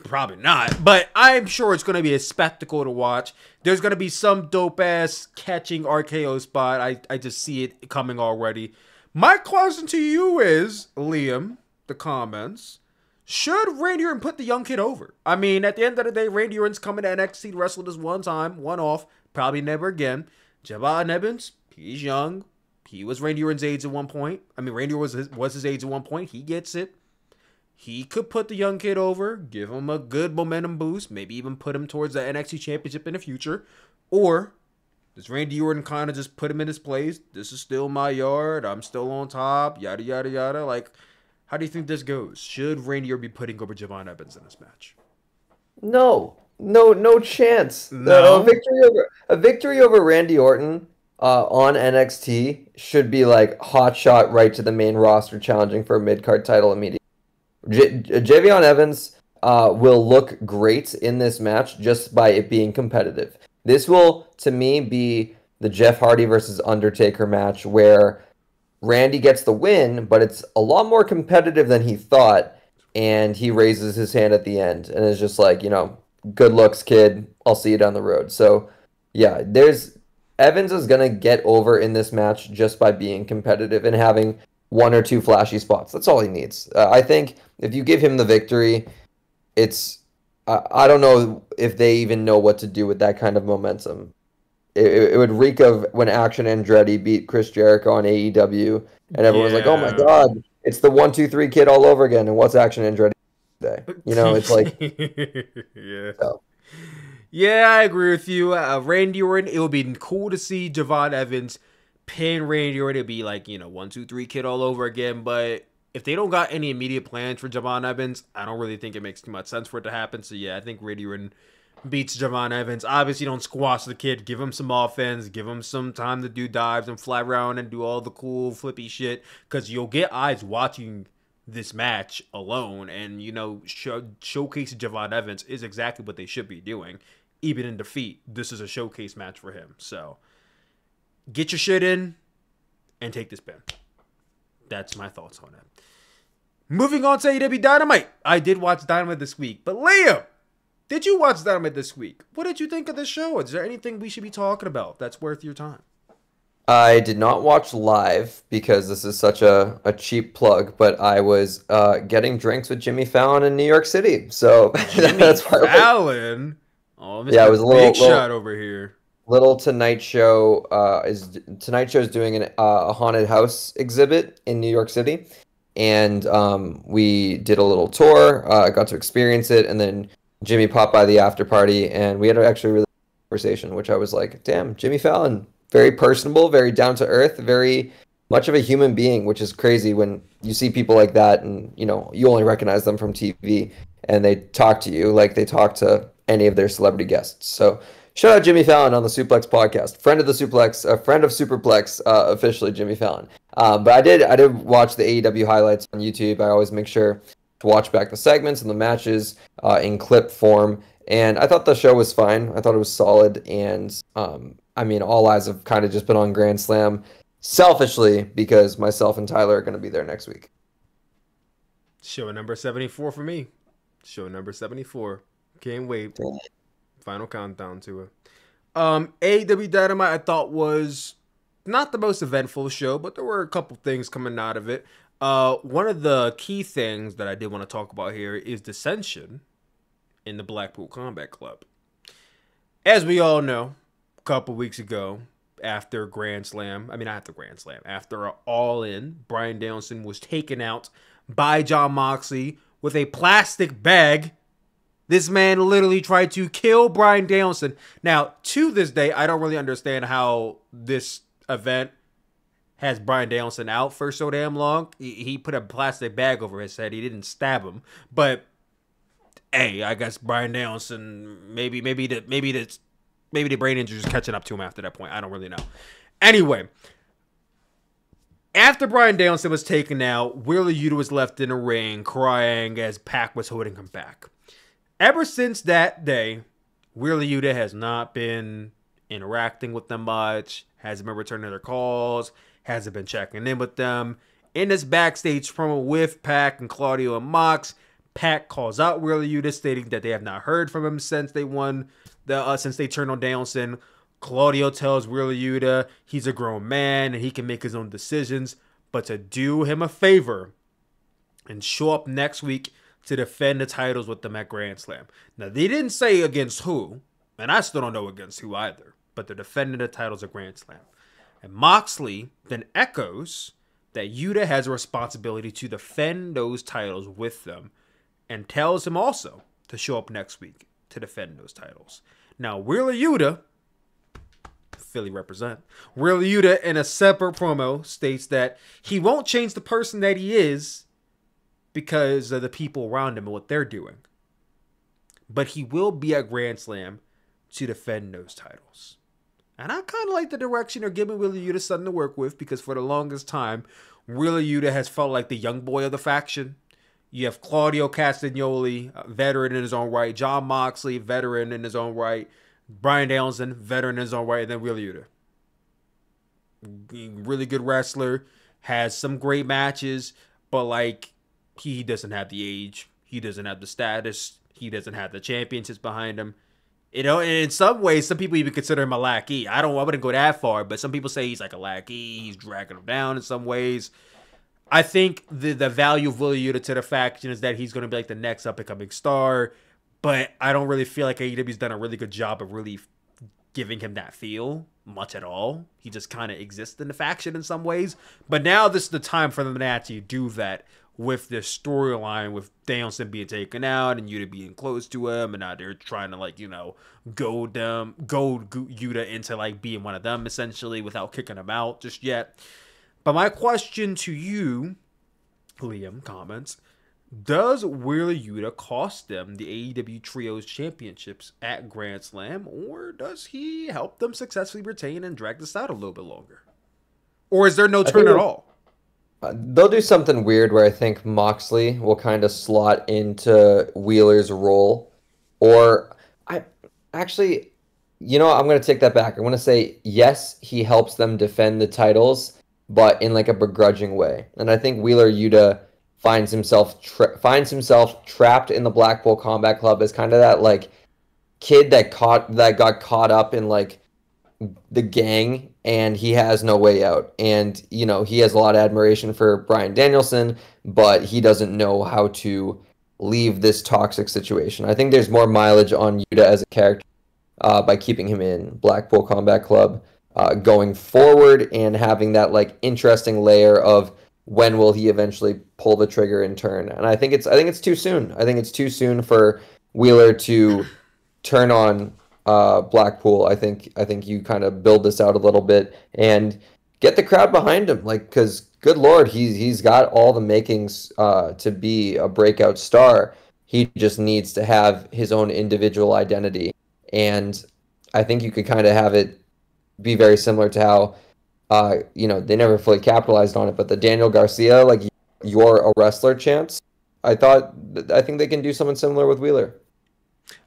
Probably not. But I'm sure it's going to be a spectacle to watch. There's going to be some dope-ass catching RKO spot. I just see it coming already. My question to you is, Liam, the comments, should Randy Orton put the young kid over? I mean, at the end of the day, Randy Orton's coming to NXT to wrestle this one time, one off, probably never again. Javon Evans, he's young. He was Randy Orton's age at one point. I mean, Randy was his age at one point. He gets it. He could put the young kid over, give him a good momentum boost, maybe even put him towards the NXT Championship in the future. Or does Randy Orton kind of just put him in his place? This is still my yard. I'm still on top. Yada, yada, yada. Like, how do you think this goes? Should Randy Orton be putting over Javon Evans in this match? No chance. No. A victory over Randy Orton on NXT should be like hot shot right to the main roster, challenging for a mid-card title immediately. Javion Evans will look great in this match just by it being competitive. This will, to me, be the Jeff Hardy versus Undertaker match where Randy gets the win, but it's a lot more competitive than he thought, and he raises his hand at the end and is just like, good looks, kid. I'll see you down the road. So, yeah, Evans is going to get over in this match just by being competitive and having one or two flashy spots. That's all he needs. I think if you give him the victory, it's I don't know if they even know what to do with that kind of momentum. It would reek of when Action Andretti beat Chris Jericho on AEW, and everyone's like, "Oh my God, it's the 1-2-3 kid all over again." And what's Action Andretti today? You know, it's like, yeah, so. Yeah, I agree with you. Randy Orton, it would be cool to see Javon Evans pin Randy Orton. It'd be like 1-2-3 kid all over again. But if they don't got any immediate plans for Javon Evans, I don't really think it makes too much sense for it to happen. So yeah, I think Randy Orton beats Javon Evans. Obviously, don't squash the kid. Give him some offense. Give him some time to do dives and fly around and do all the cool flippy shit. Because you'll get eyes watching this match alone. And, showcasing Javon Evans is exactly what they should be doing. Even in defeat, this is a showcase match for him. So, get your shit in and take this pin. That's my thoughts on it. Moving on to AEW Dynamite. I did watch Dynamite this week. But Liam, did you watch Dynamite this week? What did you think of the show? Is there anything we should be talking about that's worth your time? I did not watch live because this is such a cheap plug, but I was getting drinks with Jimmy Fallon in New York City. So that's why Fallon? Oh, Mr. Yeah, it was a Big Shot over here. Little Tonight Show is doing a haunted house exhibit in New York City, and we did a little tour. I got to experience it, and then Jimmy popped by the after party, and we had actually a really good conversation, which I was like, damn, Jimmy Fallon, very personable, very down to earth, very much of a human being, which is crazy when you see people like that and, you only recognize them from TV and they talk to you like they talk to any of their celebrity guests. So shout out Jimmy Fallon on the Sooplex podcast, friend of the Sooplex, friend of Sooperplex, officially Jimmy Fallon. But I did watch the AEW highlights on YouTube. I always make sure to watch back the segments and the matches in clip form. And I thought the show was fine. I thought it was solid. And all eyes have kind of just been on Grand Slam selfishly because myself and Tyler are going to be there next week. Show number 74 for me. Show number 74. Can't wait. Final countdown to it. AEW Dynamite I thought was not the most eventful show, but there were a couple things coming out of it. One of the key things that I did want to talk about here is Dissension in the Blackpool Combat Club. As we all know, a couple weeks ago, after All In, Bryan Danielson was taken out by Jon Moxley with a plastic bag. This man literally tried to kill Bryan Danielson. Now, to this day, I don't really understand how this event has Bryan Danielson out for so damn long. He put a plastic bag over his head. He didn't stab him. But, hey, I guess Bryan Danielson, maybe the brain injury is catching up to him after that point. I don't really know. Anyway, after Bryan Danielson was taken out, Wheeler Yuta was left in the ring crying as Pac was holding him back. Ever since that day, Wheeler Yuta has not been interacting with them much, hasn't been returning their calls, hasn't been checking in with them. In this backstage promo with Pac and Claudio and Mox, Pac calls out Wheeler Yuta, stating that they have not heard from him since they since they turned on Danielson. Claudio tells Wheeler Yuta he's a grown man and he can make his own decisions, but to do him a favor and show up next week to defend the titles with them at Grand Slam. Now, they didn't say against who, and I still don't know against who either, but they're defending the titles at Grand Slam. And Moxley then echoes that Yuta has a responsibility to defend those titles with them and tells him also to show up next week to defend those titles. Now, Wheeler Yuta, Philly represent, Wheeler Yuta in a separate promo states that he won't change the person that he is because of the people around him and what they're doing. But he will be at Grand Slam to defend those titles. And I kind of like the direction they're giving Wheeler Yuta something to work with, because for the longest time, Wheeler Yuta has felt like the young boy of the faction. You have Claudio Castagnoli, a veteran in his own right. Jon Moxley, veteran in his own right. Bryan Danielson, veteran in his own right. And then Wheeler Yuta. Really good wrestler. Has some great matches. But he doesn't have the age. He doesn't have the status. He doesn't have the championships behind him. And in some ways, some people even consider him a lackey. I wouldn't go that far, but some people say he's like a lackey. He's dragging him down in some ways. I think the value of Will Yuta to the faction is that he's going to be like the next up and coming star, but I don't really feel like AEW's done a really good job of really giving him that feel much at all. He just kind of exists in the faction in some ways. But now this is the time for them to actually do that with this storyline with Danielson being taken out and Yuta being close to him, and now they're trying to goad Yuta into being one of them essentially without kicking him out just yet. But my question to you, Liam, comments, does Will Yuta cost them the AEW Trios Championships at Grand Slam, or does he help them successfully retain and drag this out a little bit longer? Or is there no turn at all? They'll do something weird where I think Moxley will kind of slot into Wheeler's role. Or, I'm going to take that back. I want to say, yes, he helps them defend the titles, but in a begrudging way. And I think Wheeler Yuta finds himself trapped in the Blackpool Combat Club as kind of that kid that got caught up in the gang, and he has no way out. And he has a lot of admiration for Bryan Danielson, but he doesn't know how to leave this toxic situation. I think there's more mileage on Yuta as a character by keeping him in Blackpool Combat Club going forward, and having that interesting layer of when will he eventually pull the trigger and turn. And I think it's too soon. I think it's too soon for Wheeler to turn on Blackpool. I think you kind of build this out a little bit and get the crowd behind him, because good Lord, he's got all the makings to be a breakout star. He just needs to have his own individual identity, and I think you could kind of have it be very similar to how they never fully capitalized on it, but the Daniel Garcia you're a wrestler chance. I think they can do something similar with Wheeler.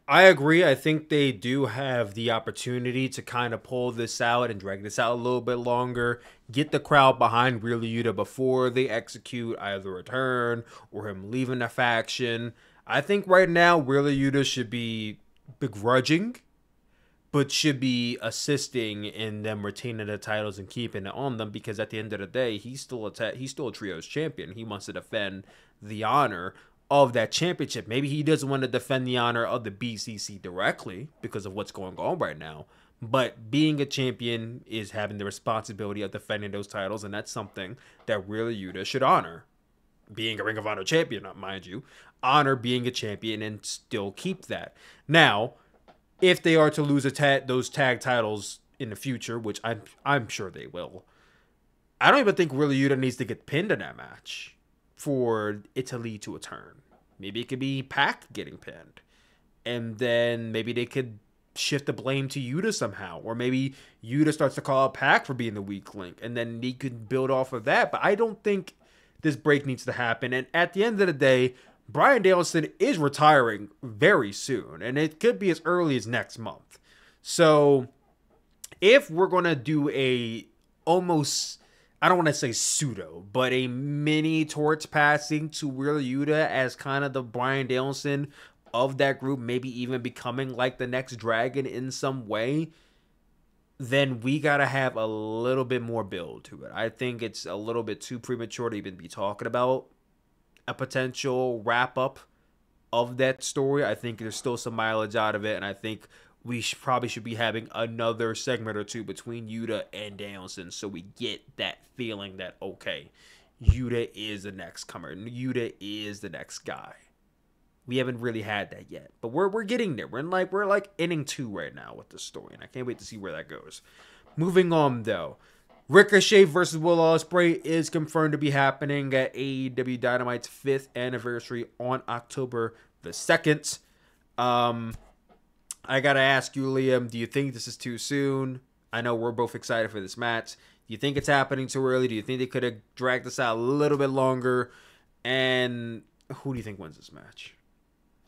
I agree. I think they do have the opportunity to kind of pull this out and drag this out a little bit longer, get the crowd behind Will Yuta before they execute either a turn or him leaving the faction. I think right now Will Yuta should be begrudging, but should be assisting in them retaining the titles and keeping it on them, because at the end of the day, he's still a trios champion. He wants to defend the honor of that championship. Maybe he doesn't want to defend the honor of the BCC directly because of what's going on right now, but being a champion is having the responsibility of defending those titles, and that's something that really Yuta should honor. Being a Ring of Honor champion, mind you, honor being a champion and still keep that. Now, if they are to lose those tag titles in the future, which I'm sure they will, I don't even think really Yuta needs to get pinned in that match for it to lead to a turn. Maybe it could be Pac getting pinned, and then maybe they could shift the blame to Yuta somehow, or maybe Yuta starts to call out Pac for being the weak link, and then he could build off of that. But I don't think this break needs to happen. And at the end of the day, Bryan Danielson is retiring very soon, and it could be as early as next month. So if we're going to do a almost, I don't want to say pseudo, but a mini torch passing to Will Yuta as kind of the Bryan Danielson of that group, maybe even becoming like the next Dragon in some way, then we got to have a little bit more build to it. I think it's a little bit too premature to even be talking about a potential wrap-up of that story. I think there's still some mileage out of it, and I think we probably should be having another segment or two between Yuta and Danielson so we get that feeling that, okay, Yuta is the next comer. Yuta is the next guy. We haven't really had that yet, but we're getting there. We're like inning 2 right now with the story, and I can't wait to see where that goes. Moving on, though. Ricochet versus Will Ospreay is confirmed to be happening at AEW Dynamite's 5th anniversary on October the 2nd. I gotta ask you, Liam, do you think this is too soon? I know we're both excited for this match. Do you think it's happening too early? Do you think they could have dragged this out a little bit longer? And who do you think wins this match?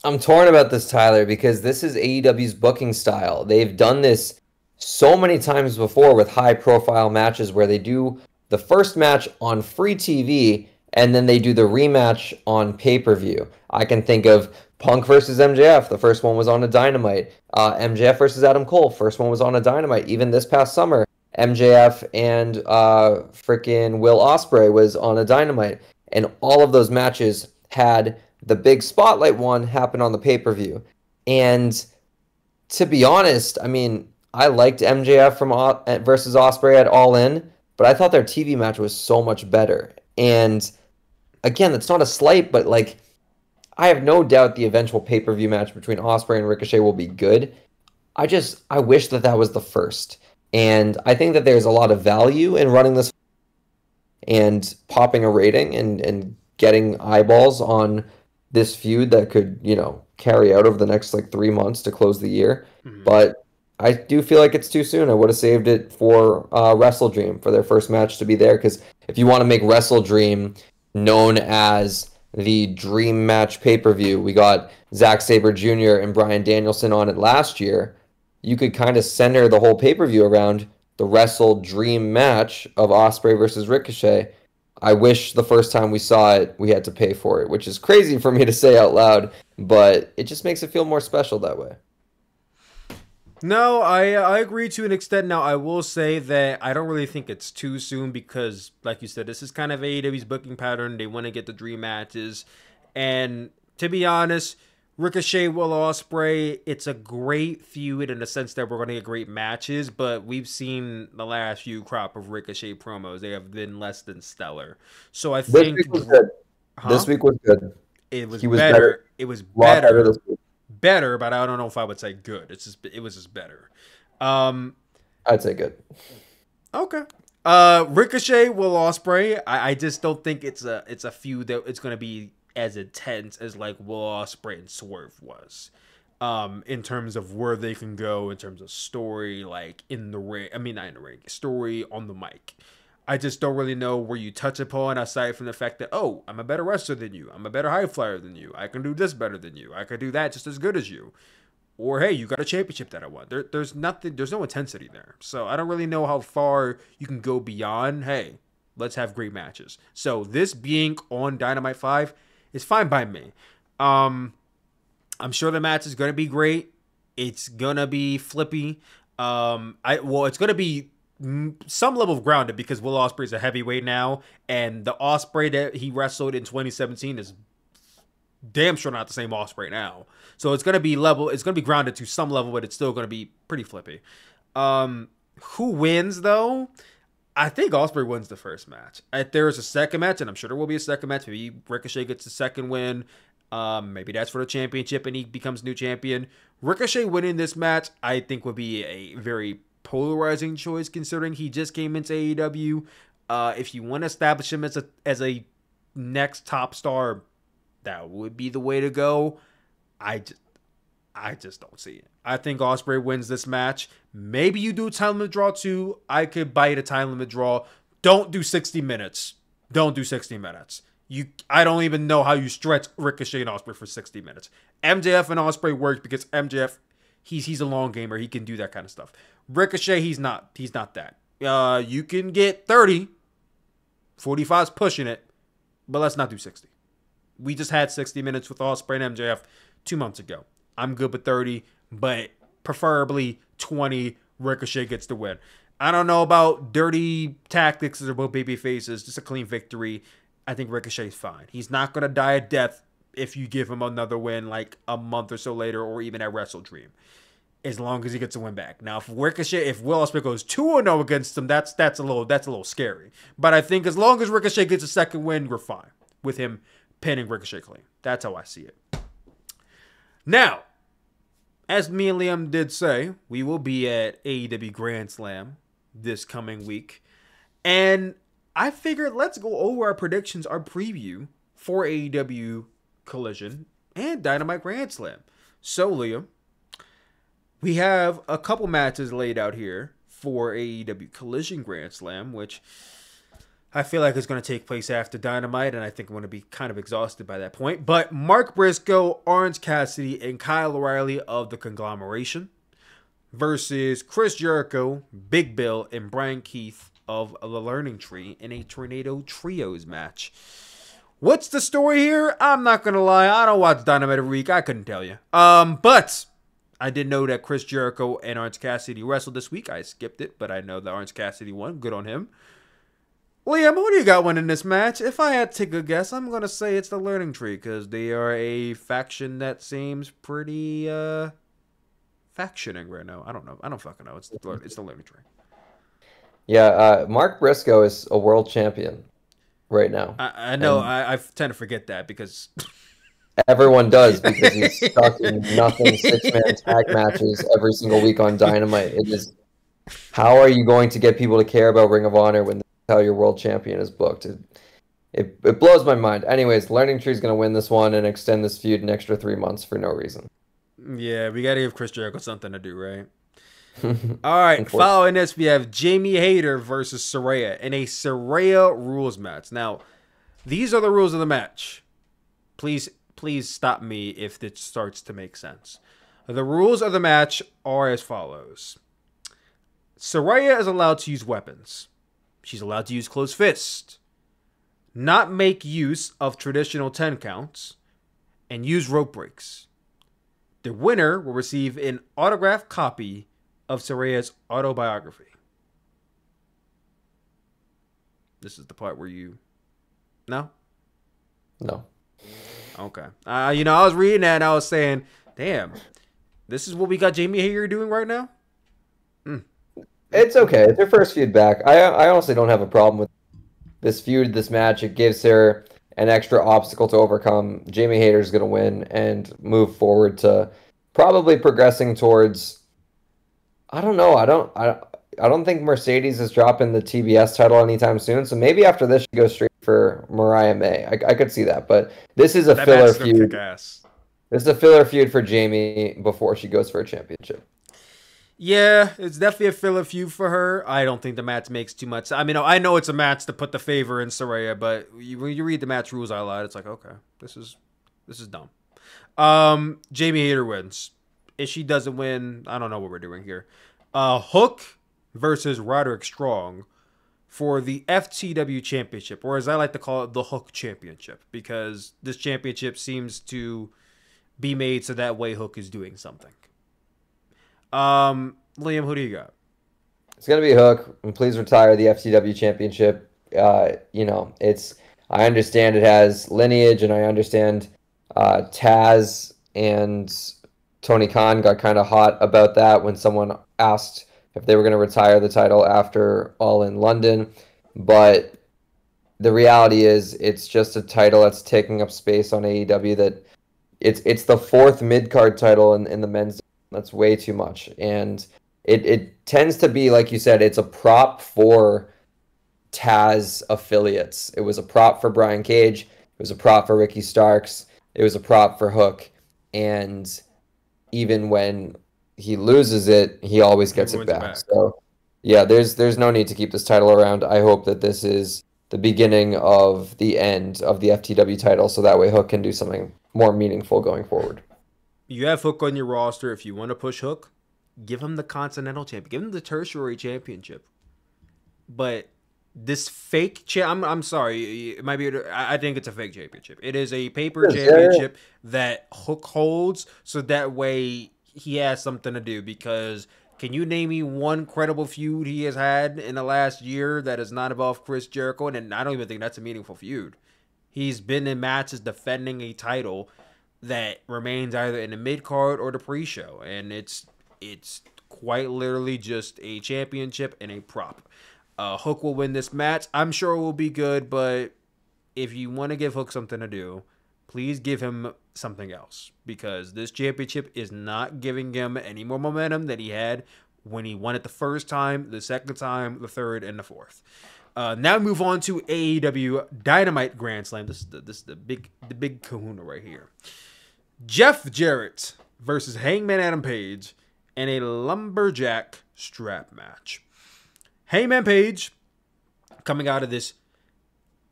I'm torn about this, Tyler, because this is AEW's booking style. They've done this so many times before with high-profile matches where they do the first match on free TV and then they do the rematch on pay-per-view. I can think of Punk versus MJF. The first one was on a Dynamite. MJF versus Adam Cole. First one was on a Dynamite, even this past summer. MJF and freaking Will Ospreay was on a Dynamite, and all of those matches had the big spotlight one happen on the pay-per-view. And to be honest, I mean, I liked MJF from versus Ospreay at All In, but I thought their TV match was so much better. And again, that's not a slight, but like, I have no doubt the eventual pay-per-view match between Ospreay and Ricochet will be good. I wish that was the first. And I think that there's a lot of value in running this and popping a rating and getting eyeballs on this feud that could, carry out over the next like 3 months to close the year. Mm-hmm. But I do feel like it's too soon. I would have saved it for Wrestle Dream for their first match to be there, because if you want to make Wrestle Dream known as the dream match pay-per-view, we got Zack Sabre Jr. and Bryan Danielson on it last year. You could kind of center the whole pay-per-view around the Wrestle Dream match of Ospreay versus Ricochet. I wish the first time we saw it, we had to pay for it, which is crazy for me to say out loud, but it just makes it feel more special that way. No, I agree to an extent. Now, I will say that I don't really think it's too soon because, like you said, this is kind of AEW's booking pattern. They want to get the dream matches. And to be honest, Ricochet, Will Ospreay, it's a great feud in the sense that we're going to get great matches, but we've seen the last few crop of Ricochet promos. They have been less than stellar. So I think... This week was good. Huh? This week was good. It was better. It was better. Better, but I don't know if I would say good. It was just better. I'd say good. Okay. Ricochet, Will Ospreay. I just don't think it's a feud that it's going to be as intense as like Will Ospreay and Swerve was. In terms of where they can go, in terms of story, like in the ring. I mean, not in the ring. Story on the mic. I just don't really know where you touch upon, aside from the fact that, oh, I'm a better wrestler than you. I'm a better high flyer than you. I can do this better than you. I can do that just as good as you. Or, hey, you got a championship that I won. There's nothing. There's no intensity there. So I don't really know how far you can go beyond, hey, let's have great matches. So this being on Dynamite 5 is fine by me. I'm sure the match is going to be great. It's going to be flippy. It's going to be some level of grounded because Will Ospreay is a heavyweight now, and the Ospreay that he wrestled in 2017 is damn sure not the same Ospreay now. So it's going to be grounded to some level, but it's still going to be pretty flippy. Who wins though? I think Ospreay wins the first match. If there is a second match, and I'm sure there will be a second match, maybe Ricochet gets the second win. Maybe that's for the championship and he becomes new champion. Ricochet winning this match, I think, would be a very polarizing choice considering he just came into AEW. If you want to establish him as a next top star, that would be the way to go. I just don't see it. I think Ospreay wins this match. Maybe you do a time limit draw too. I could bite a time limit draw. Don't do 60 minutes. Don't do 60 minutes. I don't even know how you stretch Ricochet and Ospreay for 60 minutes. MJF and Ospreay work because MJF, he's a long gamer. He can do that kind of stuff. Ricochet, he's not that. You can get 30. 45's pushing it, but let's not do 60. We just had 60 minutes with Ospreay and MJF 2 months ago. I'm good with 30, but preferably 20. Ricochet gets the win. I don't know about dirty tactics or both baby faces. Just a clean victory. I think Ricochet's fine. He's not going to die a death if you give him another win like a month or so later or even at Wrestle Dream. As long as he gets a win back. Now, if Will Ospreay goes 2-0 against him, that's a little scary. But I think as long as Ricochet gets a second win, we're fine with him pinning Ricochet clean. That's how I see it. Now, as me and Liam did say, we will be at AEW Grand Slam this coming week. And I figured let's go over our predictions, our preview for AEW Collision and Dynamite Grand Slam. So, Liam, we have a couple matches laid out here for AEW Collision Grand Slam, which I feel like is going to take place after Dynamite, and I think I'm going to be kind of exhausted by that point. But Mark Briscoe, Orange Cassidy, and Kyle O'Reilly of the Conglomeration versus Chris Jericho, Big Bill, and Brian Keith of the Learning Tree in a Tornado Trios match. What's the story here? I'm not going to lie. I don't watch Dynamite every week. I couldn't tell you. But I did know that Chris Jericho and Orange Cassidy wrestled this week. I skipped it, but I know that Orange Cassidy won. Good on him. Liam, who do you got winning this match? If I had to take a guess, I'm going to say it's the Learning Tree because they are a faction that seems pretty factioning right now. I don't know. I don't fucking know. It's the Learning Tree. Yeah, Mark Briscoe is a world champion right now. I know. I tend to forget that because... Everyone does because he's stuck in nothing 6-man tag matches every single week on Dynamite. It is, how are you going to get people to care about Ring of Honor when that's how your world champion is booked? It blows my mind. Anyways, Learning Tree is going to win this one and extend this feud an extra 3 months for no reason. Yeah, we got to give Chris Jericho something to do, right? All right, following this, we have Jamie Hayter versus Saraya in a Saraya rules match. Now, these are the rules of the match. Please stop me if this starts to make sense. The rules of the match are as follows. Saraya is allowed to use weapons. She's allowed to use closed fists, not make use of traditional 10 counts, and use rope breaks. The winner will receive an autographed copy of Saraya's autobiography. This is the part where you... No? No. Okay. I was reading that and I was saying, damn, this is what we got Jamie Hayter doing right now? It's okay. It's her first feud back. I honestly don't have a problem with this feud, this match. It gives her an extra obstacle to overcome. Jamie Hayter's going to win and move forward to probably progressing towards... I don't know. I don't think Mercedes is dropping the TBS title anytime soon. So maybe after this, she goes straight for Mariah May. I could see that. But this is a filler feud. This is a filler feud for Jamie before she goes for a championship. Yeah, it's definitely a filler feud for her. I don't think the match makes too much. I mean, I know it's a match to put the favor in Saraya, but when you read the match rules out loud, it's like, okay, this is dumb. Jamie Hayter wins. If she doesn't win, I don't know what we're doing here. Hook versus Rodrick Strong for the FTW Championship, or as I like to call it, the Hook Championship, because this championship seems to be made so that way Hook is doing something. Liam, who do you got? It's gonna be Hook, and please retire the FTW Championship. I understand it has lineage, and I understand Taz and Tony Khan got kind of hot about that when someone asked if they were going to retire the title after All in London. But the reality is it's just a title that's taking up space on AEW. That it's the fourth mid-card title in the men's. That's way too much. And it tends to be, like you said, it's a prop for Taz affiliates. It was a prop for Brian Cage. It was a prop for Ricky Starks. It was a prop for Hook. And even when he loses it, he always gets it back. So, yeah, there's no need to keep this title around. I hope that this is the beginning of the end of the FTW title, so that way Hook can do something more meaningful going forward. You have Hook on your roster. If you want to push Hook, give him the Continental Championship. Give him the Tertiary Championship. But this fake I'm sorry, it might be. I think it's a fake championship. It is a paper championship that Hook holds, so that way he has something to do. Because can you name me one credible feud he has had in the last year that is not involved Chris Jericho? And I don't even think that's a meaningful feud. He's been in matches defending a title that remains either in the mid card or the pre-show, and it's quite literally just a championship and a prop. Hook will win this match. I'm sure it will be good, but if you want to give Hook something to do, please give him something else, because this championship is not giving him any more momentum than he had when he won it the first time, the second time, the third, and the fourth. Now move on to AEW Dynamite Grand Slam. This is the big kahuna right here. Jeff Jarrett versus Hangman Adam Page in a lumberjack strap match. Hangman Page coming out of this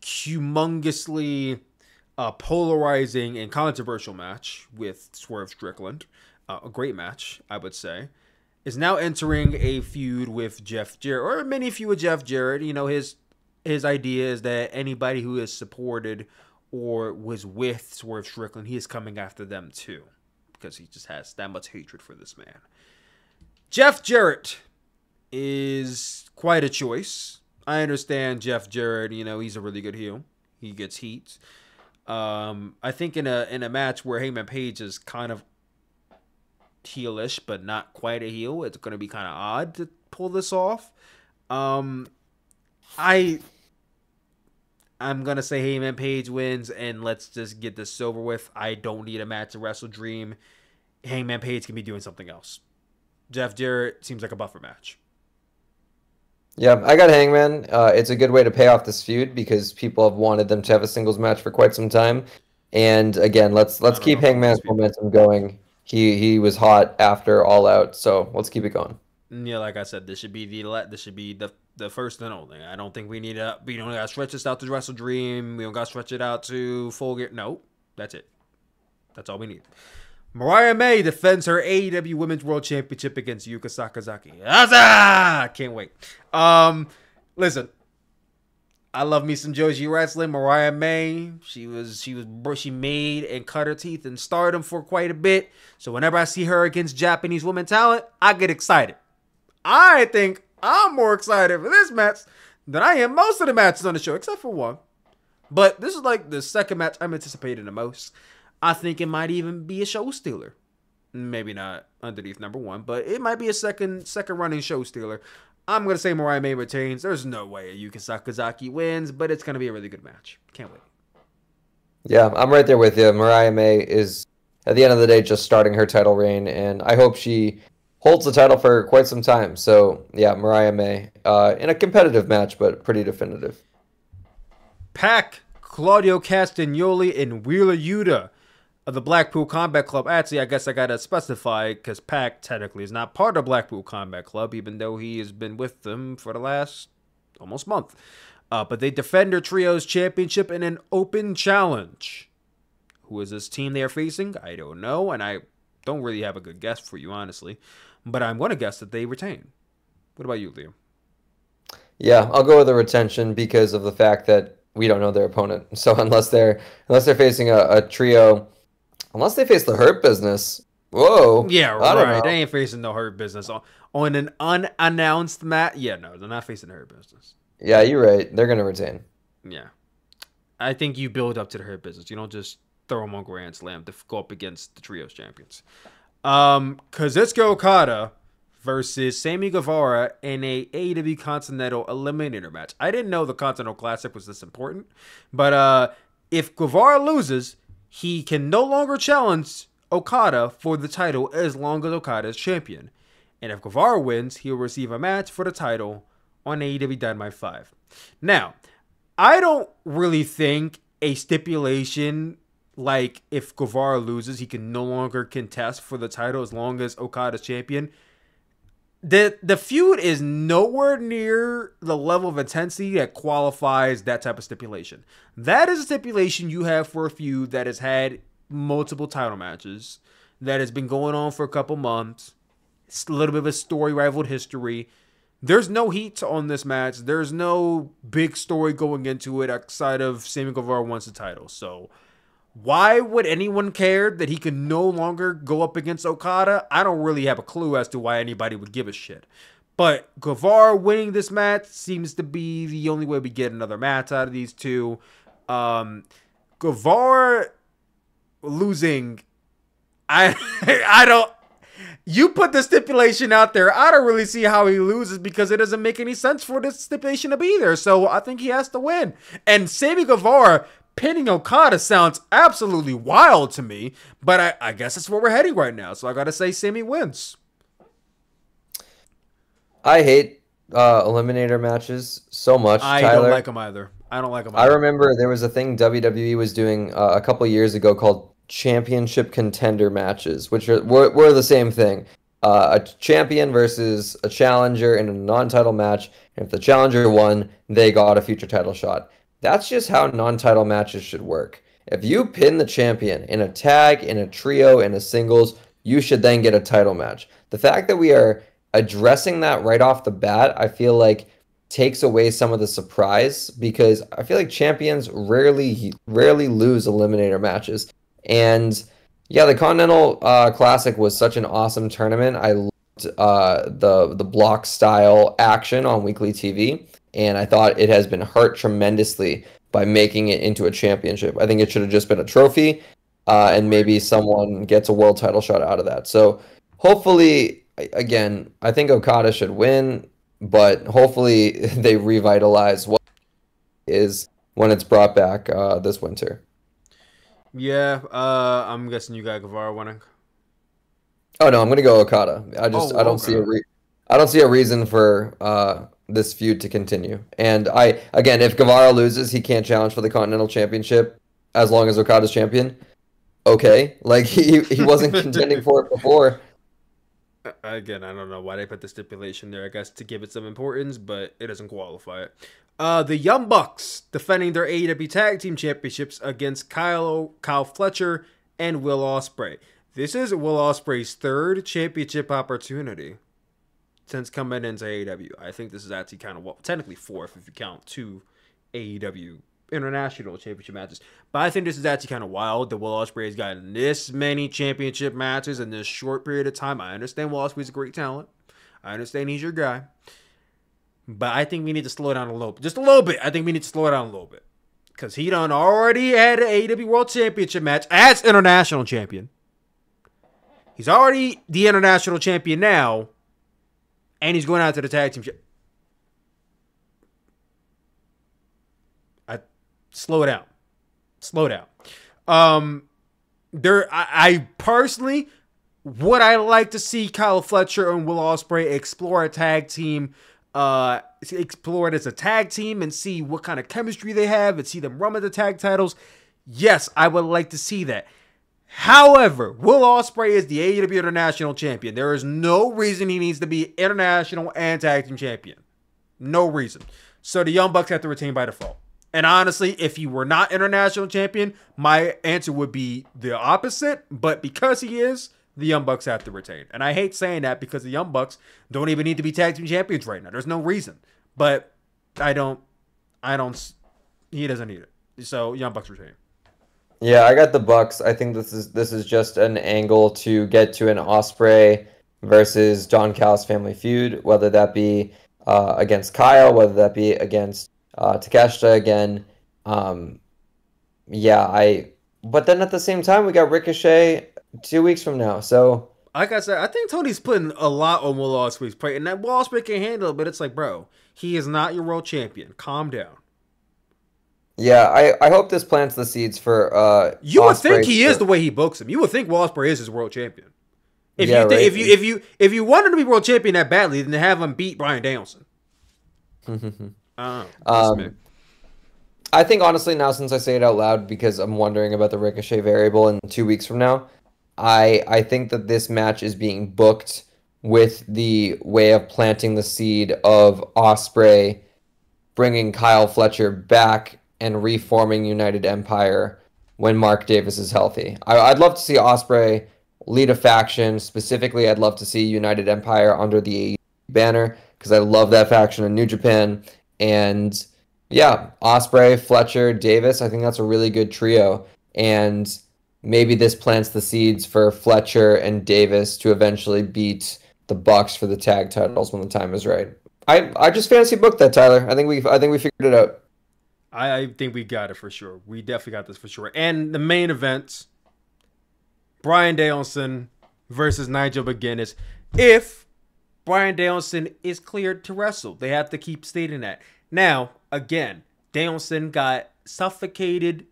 humongously polarizing and controversial match with Swerve Strickland, a great match, I would say, is now entering a feud with Jeff Jarrett, or a mini feud with Jeff Jarrett. You know, his idea is that anybody who has supported or was with Swerve Strickland, he is coming after them too. because he just has that much hatred for this man. Jeff Jarrett is quite a choice. I understand Jeff Jarrett, he's a really good heel. He gets heat. I think in a match where Hangman Page is kind of heelish, but not quite a heel, it's going to be kind of odd to pull this off. I'm going to say Hangman Page wins, and let's just get this over with. I don't need a match at Wrestle Dream. Hangman Page can be doing something else. Jeff Jarrett seems like a buffer match. Yeah, I got Hangman. It's a good way to pay off this feud because people have wanted them to have a singles match for quite some time. And again, let's keep Hangman's momentum going. He was hot after All Out, so let's keep it going. Yeah, like I said, this should be the first and only. I don't think we don't got to stretch this out to Wrestle Dream. We don't got to stretch it out to Full Gear. No, that's it. That's all we need. Mariah May defends her AEW Women's World Championship against Yuka Sakazaki. Can't wait. Listen, I love me some Joshi wrestling. Mariah May, she made and cut her teeth in Stardom for quite a bit. So whenever I see her against Japanese women talent, I get excited. I think I'm more excited for this match than I am most of the matches on the show, except for one. But this is like the second match I'm anticipating the most. I think it might even be a show stealer. Maybe not underneath number one, but it might be a second running show stealer. I'm going to say Mariah May retains. There's no way Yuka Sakazaki wins, but it's going to be a really good match. Can't wait. Yeah, I'm right there with you. Mariah May is, at the end of the day, just starting her title reign, and I hope she holds the title for quite some time. So, yeah, Mariah May in a competitive match, but pretty definitive. Pac, Claudio Castagnoli, and Wheeler Yuta of the Blackpool Combat Club. Actually, I guess I gotta specify because Pac technically is not part of Blackpool Combat Club, even though he has been with them for the last almost month. But they defend their trios championship in an open challenge. Who is this team they are facing? I don't know, and I don't really have a good guess for you, honestly. But I'm gonna guess that they retain. What about you, Liam? Yeah, I'll go with a retention because of the fact that we don't know their opponent. So unless they're facing a trio. Unless they face the Hurt Business. Whoa. Yeah, right. They ain't facing no Hurt Business. On an unannounced match. Yeah, no, they're not facing the Hurt Business. Yeah, you're right. They're going to retain. Yeah. I think you build up to the Hurt Business. You don't just throw them on Grand Slam to go up against the Trios champions. Kazuchika Okada versus Sammy Guevara in a AEW Continental Eliminator match. I didn't know the Continental Classic was this important. But if Guevara loses, he can no longer challenge Okada for the title as long as Okada is champion. And if Guevara wins, he'll receive a match for the title on AEW Dynamite 5. Now, I don't really think a stipulation like if Guevara loses, he can no longer contest for the title as long as Okada's champion. The feud is nowhere near the level of intensity that qualifies that type of stipulation. That is a stipulation you have for a feud that has had multiple title matches, that has been going on for a couple months. It's a little bit of a story rivaled history. There's no heat on this match. There's no big story going into it outside of Sammy Guevara wants the title. So why would anyone care that he can no longer go up against Okada? I don't really have a clue as to why anybody would give a shit. But Guevara winning this match seems to be the only way we get another match out of these two. Guevara losing, I don't. You put the stipulation out there. I don't really see how he loses because it doesn't make any sense for this stipulation to be there. So I think he has to win. And Sammy Guevara pinning Okada sounds absolutely wild to me, but I guess that's where we're heading right now. So I got to say Sammy wins. I hate eliminator matches so much, Tyler. I don't like them either. I remember there was a thing WWE was doing a couple years ago called championship contender matches, which were the same thing. A champion versus a challenger in a non-title match, and if the challenger won, they got a future title shot. That's just how non-title matches should work. If you pin the champion in a tag, in a trio, in a singles, you should then get a title match. The fact that we are addressing that right off the bat, I feel like takes away some of the surprise, because I feel like champions rarely lose eliminator matches. And, Yeah, the Continental Classic was such an awesome tournament. I loved the block style action on weekly TV, and I thought it has been hurt tremendously by making it into a championship. I think it should have just been a trophy, and maybe someone gets a world title shot out of that. So hopefully, again, I think Okada should win, but hopefully they revitalize what is when it's brought back this winter. Yeah, I'm guessing you got Guevara winning. Oh no, I'm gonna go Okada. I don't see okay. I don't see a reason for this feud to continue. And again, if Guevara loses, he can't challenge for the Continental Championship as long as Okada's champion. Okay, like he wasn't contending for it before. Again, I don't know why they put the stipulation there. I guess to give it some importance, but it doesn't qualify it. The Young Bucks defending their AEW Tag Team Championships against Kyle Fletcher and Will Ospreay. This is Will Ospreay's third championship opportunity since coming into AEW. I think this is actually kind of technically fourth if you count two AEW international championship matches. But I think this is actually kind of wild that Will Ospreay has gotten this many championship matches in this short period of time. I understand Will Ospreay's a great talent. I understand he's your guy. But I think we need to slow it down a little bit. Just a little bit. I think we need to slow it down a little bit. Because he done already had an AEW World Championship match as international champion. He's already the international champion now. And he's going out to the tag team. Slow down. Slow down. I personally, would I like to see Kyle Fletcher and Will Ospreay explore a tag team, explore it as a tag team and see what kind of chemistry they have and see them run with the tag titles? Yes, I would like to see that. However, Will Ospreay is the AEW International Champion. There is no reason he needs to be International and Tag Team Champion. No reason. So the Young Bucks have to retain by default. And honestly, if he were not International Champion, my answer would be the opposite. But because he is, the Young Bucks have to retain. And I hate saying that because the Young Bucks don't even need to be Tag Team Champions right now. There's no reason. But he doesn't need it. So Young Bucks retain. Yeah, I got the Bucks. I think this is just an angle to get to an Ospreay versus John Callis family feud, whether that be against Kyle, whether that be against Takeshita again. But then at the same time, we got Ricochet 2 weeks from now. So, like I said, I think Tony's putting a lot on Will Ospreay's plate, and that Will Ospreay can handle it, but it's like, bro, he is not your world champion. Calm down. Yeah, I hope this plants the seeds for you would think he is the way he books him. You would think Will Ospreay is his world champion. If you wanted to be world champion that badly, then have him beat Bryan Danielson. I think honestly now, since I say it out loud because I'm wondering about the Ricochet variable in 2 weeks from now, I think that this match is being booked with the way of planting the seed of Ospreay bringing Kyle Fletcher back and reforming United Empire when Mark Davis is healthy. I'd love to see Ospreay lead a faction. Specifically, I'd love to see United Empire under the AEW banner because I love that faction in New Japan. And yeah, Ospreay, Fletcher, Davis, I think that's a really good trio. And maybe this plants the seeds for Fletcher and Davis to eventually beat the Bucks for the tag titles when the time is right. I just fantasy booked that, Tyler. I think we figured it out. I think we got it for sure. We definitely got this for sure. And the main event, Bryan Danielson versus Nigel McGuinness. If Bryan Danielson is cleared to wrestle, they have to keep stating that. Now, again, Danielson got suffocated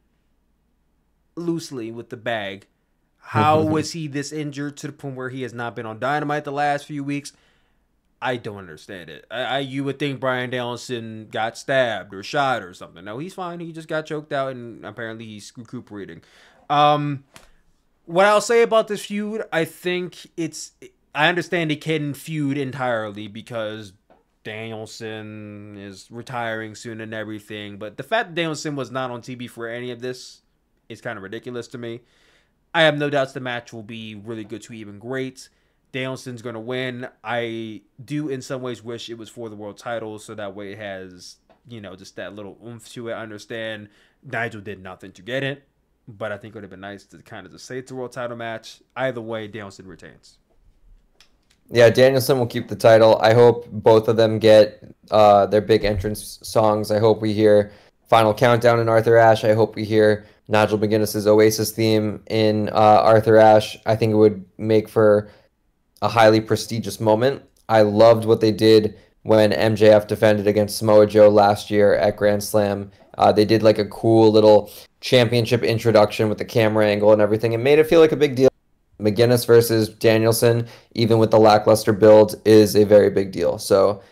loosely with the bag. How was he this injured to the point where he has not been on Dynamite the last few weeks? I don't understand it. You would think Bryan Danielson got stabbed or shot or something. No, he's fine. He just got choked out and apparently he's recuperating. What I'll say about this feud, I understand it can feud entirely because Danielson is retiring soon and everything. But the fact that Danielson was not on TV for any of this is kind of ridiculous to me. I have no doubts the match will be really good to even great. Danielson's going to win. I do in some ways wish it was for the world title so that way it has, just that little oomph to it. I understand Nigel did nothing to get it, but I think it would have been nice to kind of just say it's a world title match. Either way, Danielson retains. Yeah, Danielson will keep the title. I hope both of them get their big entrance songs. I hope we hear Final Countdown in Arthur Ashe. I hope we hear Nigel McGuinness's Oasis theme in Arthur Ashe. I think it would make for a highly prestigious moment. I loved what they did when MJF defended against Samoa Joe last year at Grand Slam. They did like a cool little championship introduction with the camera angle and everything. It made it feel like a big deal. McGuinness versus Danielson, even with the lackluster build, is a very big deal. So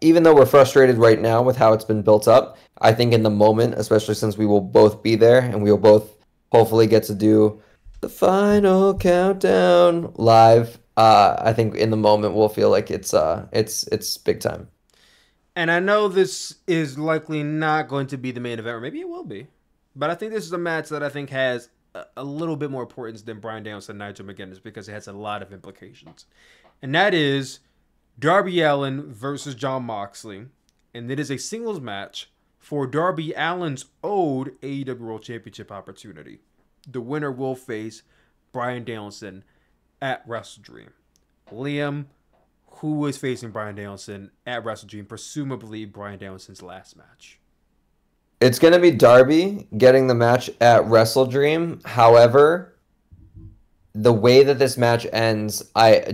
even though we're frustrated right now with how it's been built up, I think in the moment, especially since we will both be there and we will both hopefully get to do the final countdown live, I think in the moment we'll feel like it's big time. And I know this is likely not going to be the main event, or maybe it will be, but I think this is a match that I think has a little bit more importance than Bryan Danielson and Nigel McGuinness because it has a lot of implications. And that is Darby Allin versus Jon Moxley. And it is a singles match for Darby Allin's owed AEW World Championship opportunity. The winner will face Bryan Danielson at WrestleDream. Liam, who is facing Bryan Danielson at WrestleDream, presumably Bryan Danielson's last match? It's going to be Darby getting the match at WrestleDream. However, the way that this match ends,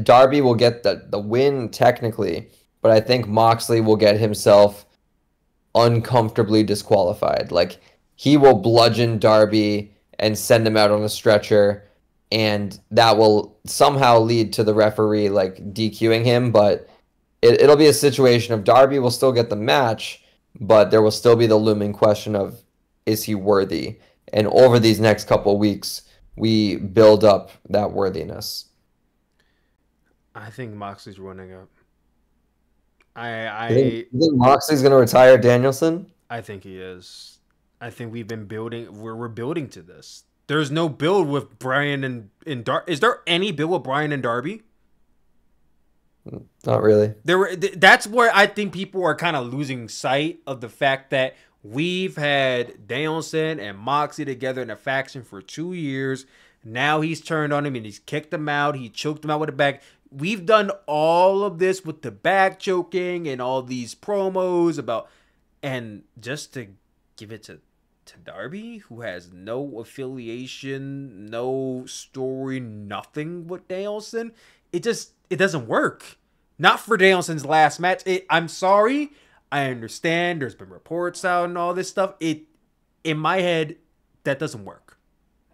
Darby will get the win technically, but I think Moxley will get himself uncomfortably disqualified. Like, he will bludgeon Darby and send him out on a stretcher, and that will somehow lead to the referee like DQing him, but it'll be a situation of Darby will still get the match, but there will still be the looming question of, is he worthy? And over these next couple of weeks, we build up that worthiness. I think Moxley's running up. You think Moxley's going to retire Danielson? I think he is. I think we've been building. We're building to this. There's no build with Bryan and Darby. Is there any build with Bryan and Darby? Not really. That's where I think people are kind of losing sight of the fact that we've had Danielson and Moxley together in a faction for 2 years. Now he's turned on him and he's kicked him out. He choked him out with a bag. We've done all of this with the back choking and all these promos about, and just to give it to Darby, who has no affiliation, no story, nothing with Danielson, it doesn't work. Not for Danielson's last match. I'm sorry. I understand. There's been reports out and all this stuff. In my head, that doesn't work.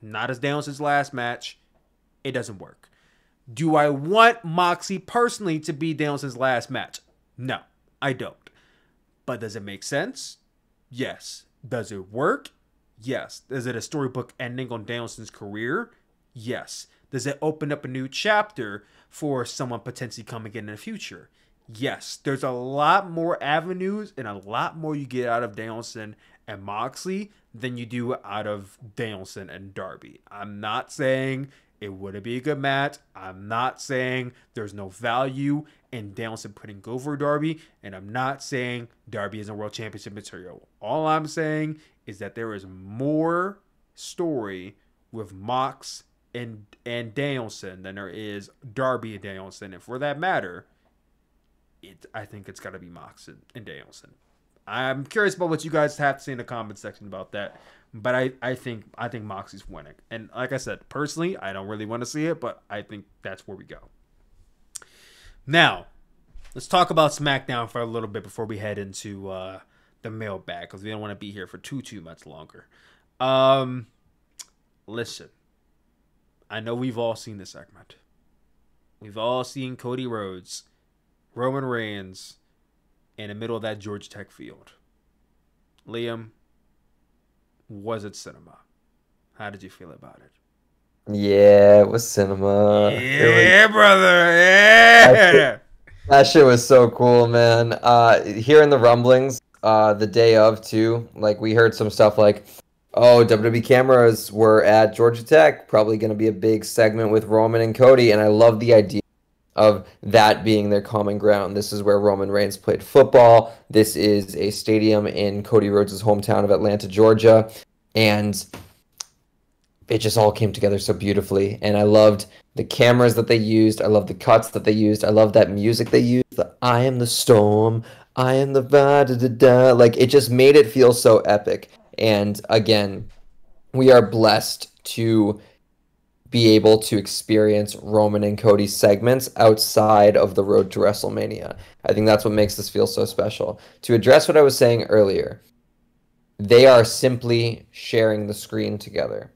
Not as Danielson's last match. It doesn't work. Do I want Moxley personally to be Danielson's last match? No, I don't. But does it make sense? Yes. Does it work? Yes. Is it a storybook ending on Danielson's career? Yes. Does it open up a new chapter for someone potentially coming in the future? Yes. There's a lot more avenues and a lot more you get out of Danielson and Moxley than you do out of Danielson and Darby. I'm not saying it wouldn't be a good match. I'm not saying there's no value in Danielson putting over Darby. And I'm not saying Darby isn't world championship material. All I'm saying is that there is more story with Mox and Danielson than there is Darby and Danielson. And for that matter, I think it's got to be Mox and Danielson. I'm curious about what you guys have to say in the comment section about that. But I think Moxley's winning. And like I said, personally, I don't really want to see it, but I think that's where we go. Now, let's talk about SmackDown for a little bit before we head into the mailbag, because we don't want to be here for too much longer. Listen, I know we've all seen this segment. We've all seen Cody Rhodes, Roman Reigns, in the middle of that Georgia Tech field. Liam, was it cinema? How did you feel about it? Yeah, it was cinema. Yeah, brother. Yeah. That shit was so cool, man. Hearing the rumblings, the day of too, like we heard some stuff like, oh, WWE cameras were at Georgia Tech, probably going to be a big segment with Roman and Cody, and I love the idea of that being their common ground. This is where Roman Reigns played football. This is a stadium in Cody Rhodes' hometown of Atlanta, Georgia. And it just all came together so beautifully. And I loved the cameras that they used. I loved the cuts that they used. I love that music they used. The I am the storm. I am the da da da da. Like, it just made it feel so epic. And again, we are blessed to be able to experience Roman and Cody segments outside of the road to WrestleMania. I think that's what makes this feel so special. To address what I was saying earlier, they are simply sharing the screen together.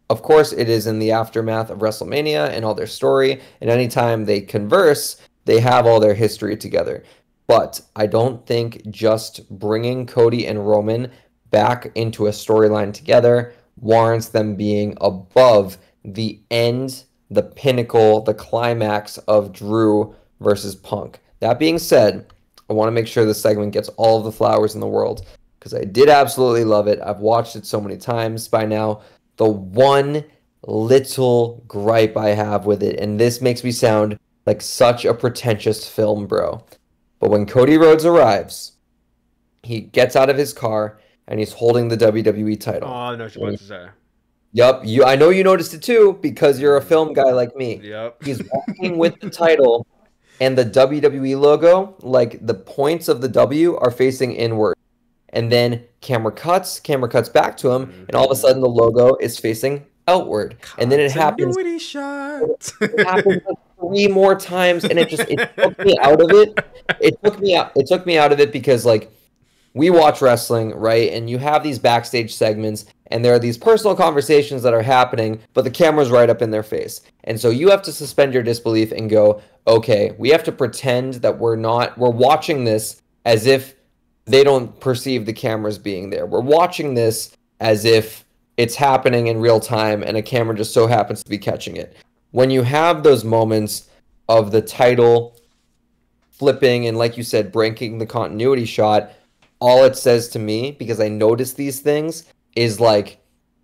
Of course, it is in the aftermath of WrestleMania and all their story, and anytime they converse, they have all their history together. But I don't think just bringing Cody and Roman back into a storyline together warrants them being above the end, the pinnacle, the climax of Drew versus Punk. That being said, I want to make sure this segment gets all of the flowers in the world because I did absolutely love it. I've watched it so many times by now. The one little gripe I have with it, and this makes me sound like such a pretentious film bro, but when Cody Rhodes arrives, he gets out of his car and he's holding the WWE title. Oh, I know what you're about to say. Yep, I know you noticed it too because you're a film guy like me. Yep. He's walking with the title and the WWE logo, like the points of the W are facing inward. And then camera cuts back to him, and all of a sudden the logo is facing outward. And then it happens. It happens like 3 more times, and it took me out of it. It took me out of it because, like, we watch wrestling, right? And you have these backstage segments, and there are these personal conversations that are happening, but the camera's right up in their face. And so you have to suspend your disbelief and go, okay, we have to pretend that we're watching this as if they don't perceive the cameras being there. We're watching this as if it's happening in real time and a camera just so happens to be catching it. When you have those moments of the title flipping and, like you said, breaking the continuity shot, all it says to me, because I noticed these things, is like,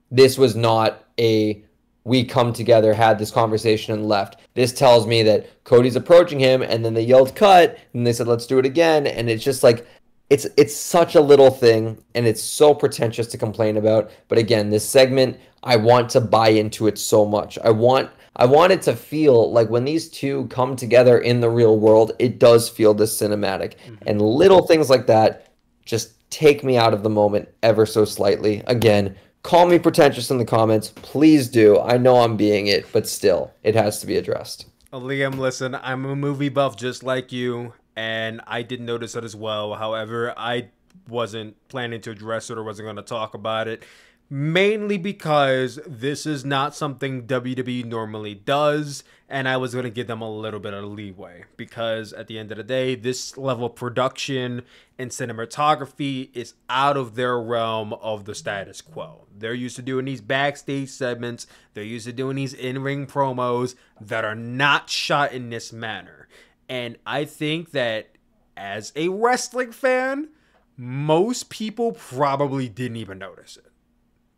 this was not we come together, had this conversation, and left. This tells me that Cody's approaching him, and then they yelled cut, and they said, let's do it again. And it's just like, it's such a little thing, and it's so pretentious to complain about. But again, this segment, I want to buy into it so much. I want it to feel like when these two come together in the real world, it does feel this cinematic. Mm-hmm. And little things like that just take me out of the moment ever so slightly. Again, call me pretentious in the comments. Please do. I know I'm being it, but still, it has to be addressed. Liam, listen, I'm a movie buff just like you, and I didn't notice it as well. However, I wasn't planning to address it or wasn't going to talk about it, mainly because this is not something WWE normally does, and I was going to give them a little bit of leeway because at the end of the day, this level of production and cinematography is out of their realm of the status quo. They're used to doing these backstage segments. They're used to doing these in-ring promos that are not shot in this manner. And I think that as a wrestling fan, most people probably didn't even notice it.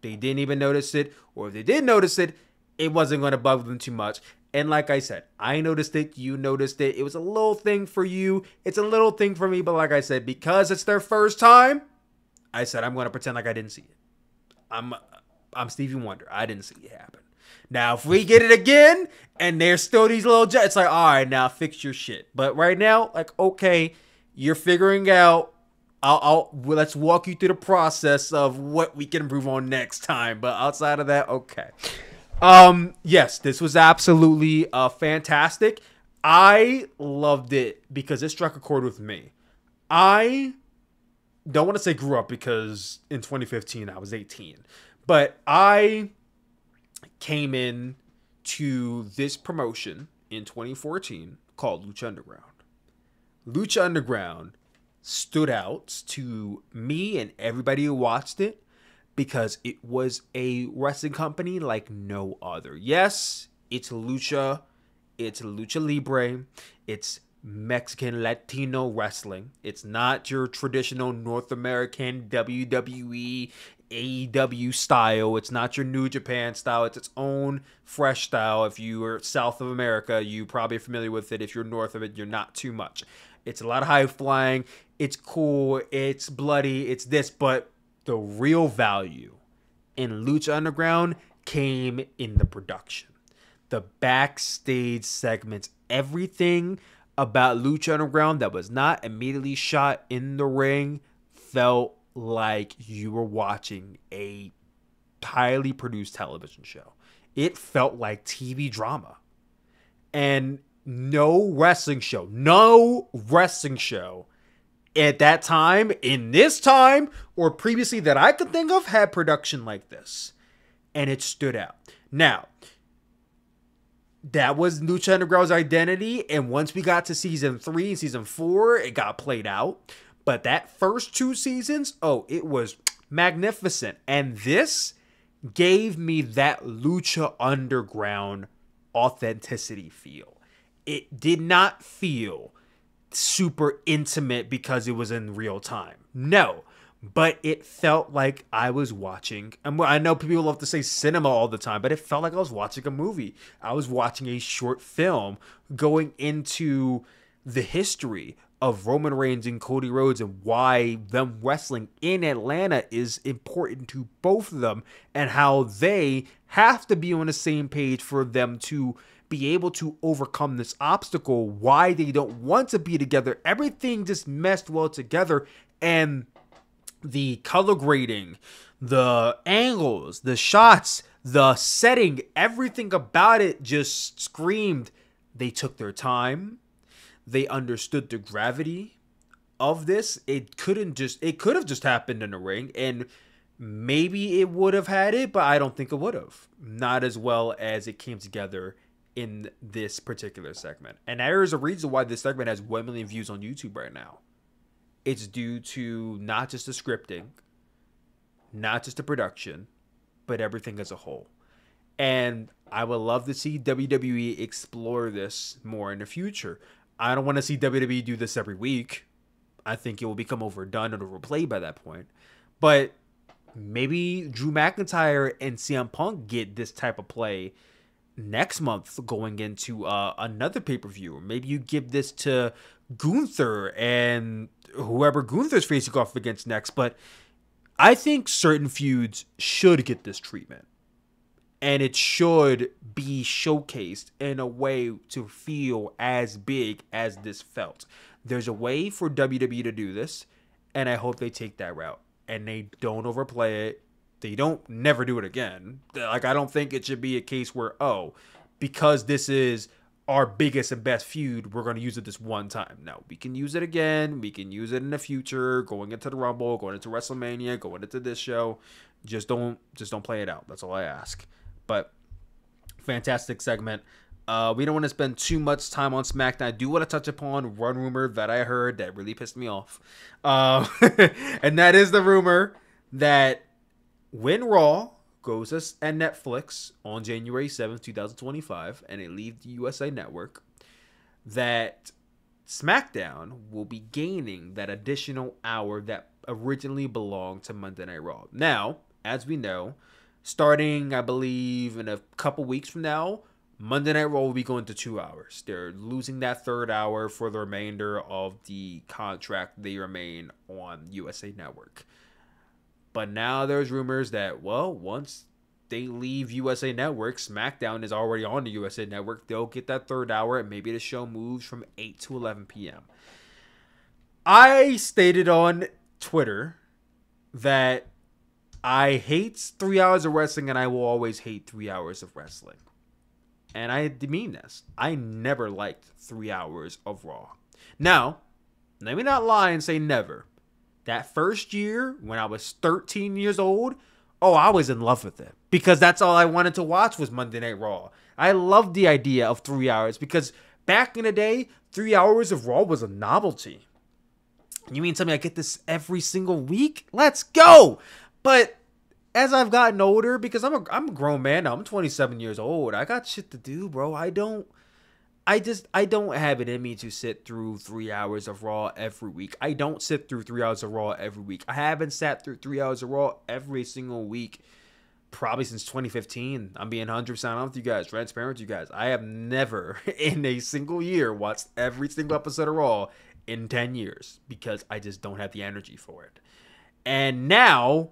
They didn't even notice it, or if they did notice it, it wasn't going to bug them too much. And like I said, I noticed it, you noticed it. It was a little thing for you. It's a little thing for me, but like I said, because it's their first time, I said I'm going to pretend like I didn't see it. I'm Stevie Wonder. I didn't see it happen. Now, if we get it again, and there's still these little it's like, all right, now fix your shit. But right now, like, okay, you're figuring out. Let's walk you through the process of what we can improve on next time. But outside of that, okay. Yes, this was absolutely fantastic. I loved it because it struck a chord with me. I don't want to say grew up because in 2015 I was 18, but I came in to this promotion in 2014 called Lucha Underground. Lucha Underground stood out to me and everybody who watched it because it was a wrestling company like no other. Yes, it's Lucha Libre, it's Mexican Latino wrestling. It's not your traditional North American WWE, AEW style. It's not your New Japan style. It's its own fresh style. If you are south of America, you probably are familiar with it. If you're north of it, you're not too much. It's a lot of high flying. It's cool. It's bloody. It's this. But the real value in Lucha Underground came in the production. The backstage segments, everything about Lucha Underground that was not immediately shot in the ring felt like you were watching a highly produced television show. It felt like TV drama. And no wrestling show at that time, in this time, or previously that I could think of, had production like this. And it stood out. Now, that was Lucha Underground's identity, and once we got to season 3 and season 4, it got played out. But that first 2 seasons, it was magnificent. And this gave me that Lucha Underground authenticity feel. It did not feel super intimate because it was in real time. No. But it felt like I was watching, I know people love to say cinema all the time, but it felt like I was watching a movie. I was watching a short film going into the history of Roman Reigns and Cody Rhodes and why them wrestling in Atlanta is important to both of them and how they have to be on the same page for them to be able to overcome this obstacle, why they don't want to be together. Everything just meshed well together, and the color grading, the angles, the shots, the setting, everything about it just screamed they took their time. They understood the gravity of this. It could have just happened in the ring, and maybe it would have had it, but I don't think it would have. Not as well as it came together in this particular segment. And there is a reason why this segment has 1 million views on YouTube right now. It's due to not just the scripting, not just the production, but everything as a whole. And I would love to see WWE explore this more in the future. I don't want to see WWE do this every week. I think it will become overdone and overplayed by that point. But maybe Drew McIntyre and CM Punk get this type of play next month going into another pay-per-view. Maybe you give this to Gunther and whoever Gunther's facing off against next. But I think certain feuds should get this treatment. And it should be showcased in a way to feel as big as this felt. There's a way for WWE to do this, and I hope they take that route. And they don't overplay it. They don't never do it again. Like, I don't think it should be a case where, because this is our biggest and best feud, we're going to use it this one time. No, we can use it again. We can use it in the future, going into the Rumble, going into WrestleMania, going into this show. Just don't play it out. That's all I ask. But fantastic segment. We don't want to spend too much time on SmackDown. I do want to touch upon one rumor that I heard that really pissed me off. And that is the rumor that when Raw goes and Netflix on January 7th, 2025, and it leaves the USA Network, that SmackDown will be gaining that additional hour that originally belonged to Monday Night Raw. Now, as we know, starting, I believe, in a couple weeks from now, Monday Night Raw will be going to 2 hours. They're losing that third hour for the remainder of the contract they remain on USA Network. But now there's rumors that, once they leave USA Network, SmackDown is already on the USA Network. They'll get that third hour, and maybe the show moves from 8 to 11 p.m. I stated on Twitter that I hate 3 hours of wrestling, and I will always hate 3 hours of wrestling. And I mean this. I never liked 3 hours of Raw. Now, let me not lie and say never. That first year, when I was 13 years old, I was in love with it. Because that's all I wanted to watch was Monday Night Raw. I loved the idea of 3 hours because back in the day, 3 hours of Raw was a novelty. You mean tell me I get this every single week? Let's go! But as I've gotten older, because I'm a grown man now, I'm 27 years old. I got shit to do, bro. I don't have it in me to sit through 3 hours of Raw every week. I don't sit through 3 hours of Raw every week. I haven't sat through 3 hours of Raw every single week probably since 2015. I'm being 100% honest with you guys, transparent with you guys. I have never in a single year watched every single episode of Raw in 10 years because I just don't have the energy for it. And now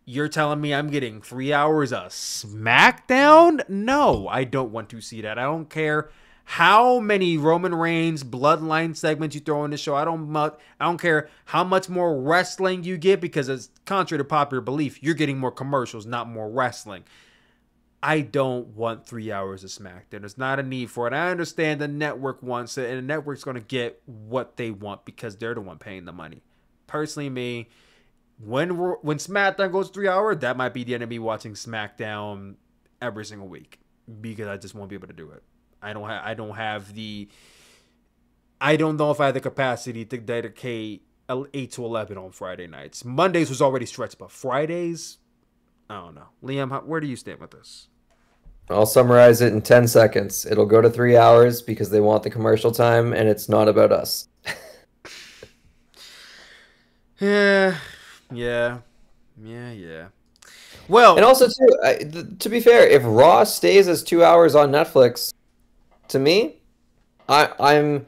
You're telling me I'm getting 3 hours of SmackDown? No, I don't want to see that. I don't care how many Roman Reigns bloodline segments you throw in the show. I don't care how much more wrestling you get, because it's contrary to popular belief, you're getting more commercials, not more wrestling. I don't want 3 hours of SmackDown. There's not a need for it. I understand the network wants it, and the network's going to get what they want because they're the one paying the money. Personally, me, when SmackDown goes 3 hours, that might be the end of me watching SmackDown every single week, because I just won't be able to do it. I don't know if I have the capacity to dedicate 8 to 11 on Friday nights. Mondays was already stretched, but Fridays, I don't know. Liam, where do you stand with this? I'll summarize it in 10 seconds. It'll go to 3 hours because they want the commercial time, and it's not about us. Yeah. Well, and also too, to be fair, if Raw stays as 2 hours on Netflix, to me, I don't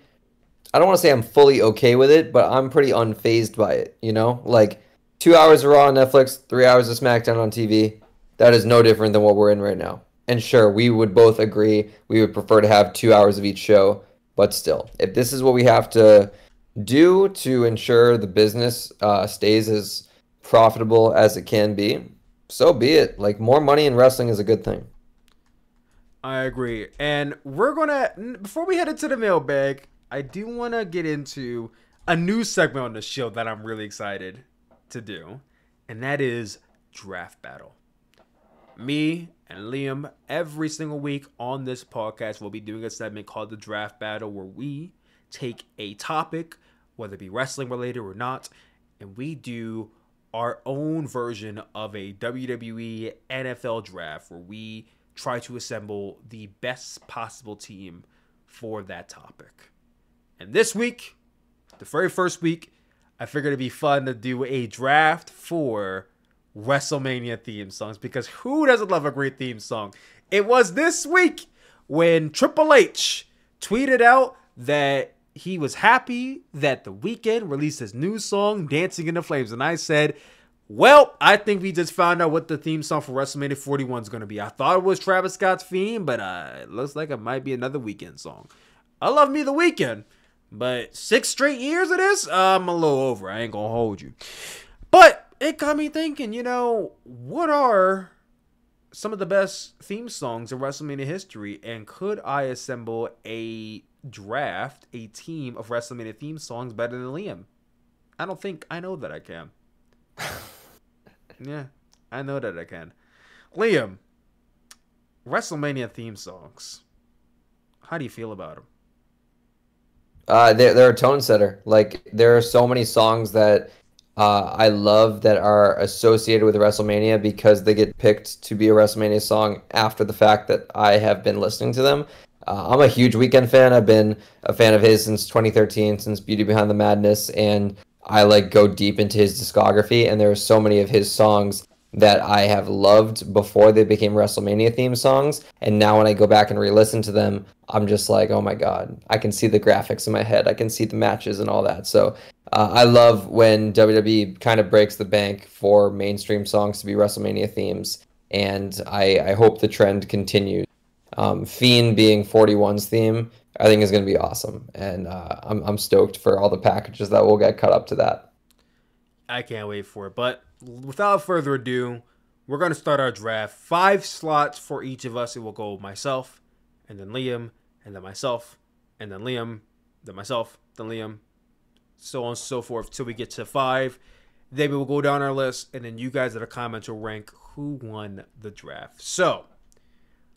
want to say I'm fully okay with it, but I'm pretty unfazed by it. You know, like 2 hours of Raw on Netflix, 3 hours of SmackDown on TV. That is no different than what we're in right now. And sure, we would both agree we would prefer to have 2 hours of each show, but still, if this is what we have to do to ensure the business stays as profitable as it can be, so be it. Like, more money in wrestling is a good thing. I agree. And we're gonna, before we head into the mailbag, I do want to get into a new segment on the show that I'm really excited to do, and that is Draft Battle. Me and Liam, every single week on this podcast, will be doing a segment called the Draft Battle, where we take a topic, whether it be wrestling related or not, and we do our own version of a WWE NFL draft, where we try to assemble the best possible team for that topic. And this week, the very first week, I figured it'd be fun to do a draft for WrestleMania theme songs, because who doesn't love a great theme song? It was this week when Triple H tweeted out that he was happy that The Weeknd released his new song, Dancing in the Flames. And I said, well, I think we just found out what the theme song for WrestleMania 41 is going to be. I thought it was Travis Scott's theme, but it looks like it might be another Weeknd song. I love me The Weeknd, but 6 straight years of this, I'm a little over. I ain't going to hold you. But it got me thinking, what are some of the best theme songs in WrestleMania history? And could I assemble a team of WrestleMania theme songs better than Liam? I don't think I know that I can. Yeah, I know that I can. Liam, WrestleMania theme songs, how do you feel about them? They're a tone setter. Like, there are so many songs that I love that are associated with WrestleMania because they get picked to be a WrestleMania song after the fact that I have been listening to them. I'm a huge Weeknd fan. I've been a fan of his since 2013, since Beauty Behind the Madness, and I go deep into his discography, and there are so many of his songs that I have loved before they became WrestleMania theme songs, and now when I go back and re-listen to them, I'm just like, oh my god, I can see the graphics in my head, I can see the matches and all that. So I love when WWE kind of breaks the bank for mainstream songs to be WrestleMania themes, and I hope the trend continues. Fiend being 41's theme, I think is going to be awesome, and I'm stoked for all the packages that will get cut up to that. I can't wait for it. But without further ado, we're going to start our draft. 5 slots for each of us. It will go myself, and then Liam, and then myself, and then Liam, then myself, then Liam, so on and so forth till we get to 5. Then we will go down our list, and then you guys in the comments will rank who won the draft. So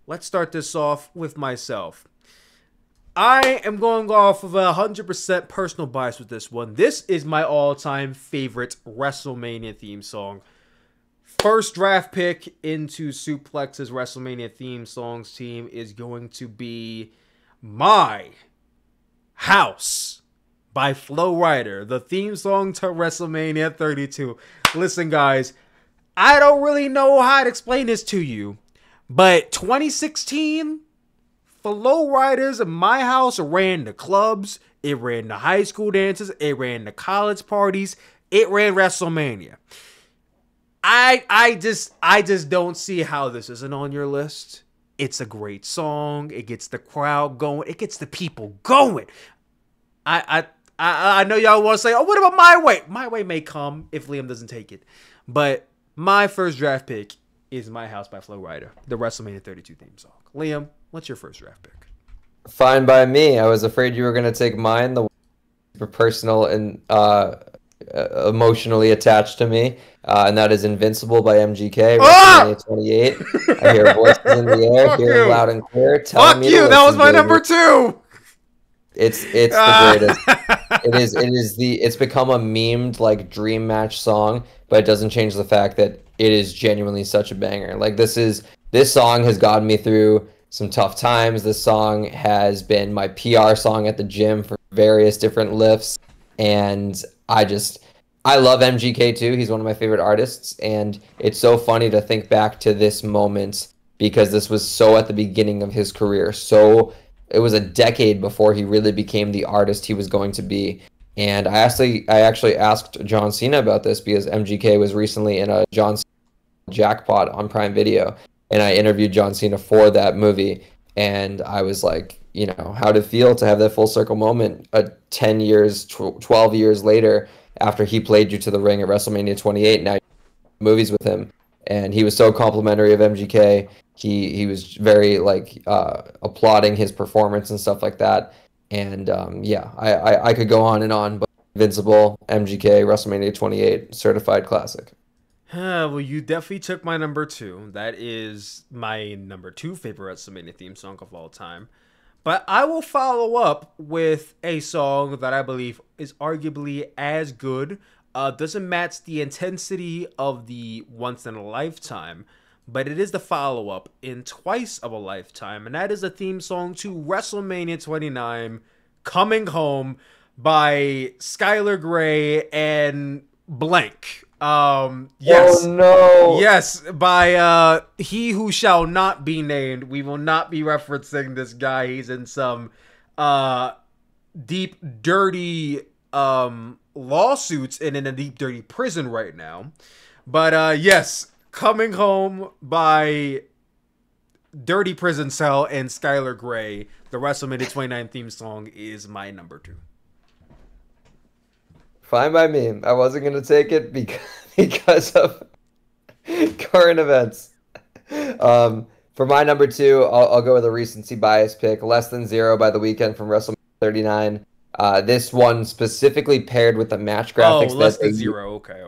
let's start this off with myself. I am going off of 100% personal bias with this one. This is my all-time favorite WrestleMania theme song. First draft pick into Sooplex's WrestleMania theme songs team is going to be My House by Flo Rida, the theme song to WrestleMania 32. Listen, guys, I don't really know how to explain this to you, but 2016... Flo Rida's My House ran the clubs, it ran the high school dances, it ran the college parties, it ran WrestleMania. I just don't see how this isn't on your list. It's a great song. It gets the crowd going. It gets the people going. I know y'all want to say, oh, what about My Way? My Way may come if Liam doesn't take it. But my first draft pick is My House by Flo Rida, the WrestleMania 32 theme song. Liam, what's your first draft pick? Fine by me. I was afraid you were going to take mine, the super personal and emotionally attached to me, and that is Invincible by MGK, WrestleMania 28. I hear voices in the air, hear it loud and clear. Fuck you, that was my number 2. It's the greatest. It's become a memed like dream match song, but it doesn't change the fact that it is genuinely such a banger. Like this song has gotten me through some tough times. This song has been my PR song at the gym for various different lifts, and I love MGK too. He's one of my favorite artists, and it's so funny to think back to this moment because this was so at the beginning of his career. So it was a decade before he really became the artist he was going to be. And I actually asked John Cena about this because MGK was recently in a John Cena Jackpot on Prime Video, and I interviewed John Cena for that movie, and I was like, you know, how did it feel to have that full circle moment 10 years, 12 years later after he played you to the ring at WrestleMania 28, now movies with him. And he was so complimentary of MGK. He was very like applauding his performance and stuff like that. And yeah, I could go on and on, but Invincible, MGK, WrestleMania 28, certified classic. Well, you definitely took my number 2. That is my number 2 favorite WrestleMania theme song of all time. But I will follow up with a song that I believe is arguably as good. Doesn't match the intensity of the Once in a Lifetime, but it is the follow-up in Twice of a Lifetime, and that is a theme song to WrestleMania 29, Coming Home by Skylar Grey and blank. Yes. Oh no. Yes, by He Who Shall Not Be Named. We will not be referencing this guy. He's in some deep, dirty lawsuits and in a deep, dirty prison right now. But yes, Coming Home by Dirty Prison Cell and Skylar Grey, the WrestleMania 29 theme song, is my number 2. Fine by me. I wasn't going to take it because of current events. For my number 2, I'll go with a recency bias pick. Less Than Zero by The Weeknd from WrestleMania 39. This one specifically paired with the match graphics. Oh, Less Than Zero. Okay.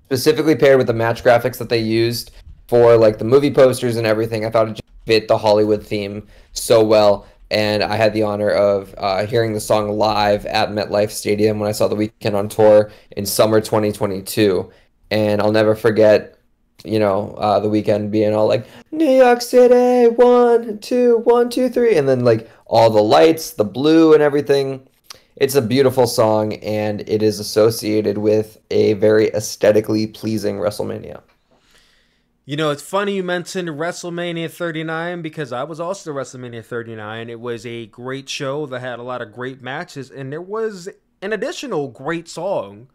Specifically paired with the match graphics that they used for like the movie posters and everything. I thought it just fit the Hollywood theme so well. And I had the honor of hearing the song live at MetLife Stadium when I saw The Weeknd on tour in summer 2022. And I'll never forget, The Weeknd being all like, New York City, 1, 2, 1, 2, 3. And then like all the lights, the blue and everything. It's a beautiful song, and it is associated with a very aesthetically pleasing WrestleMania. It's funny you mentioned WrestleMania 39 because I was also at WrestleMania 39. It was a great show that had a lot of great matches, and there was an additional great song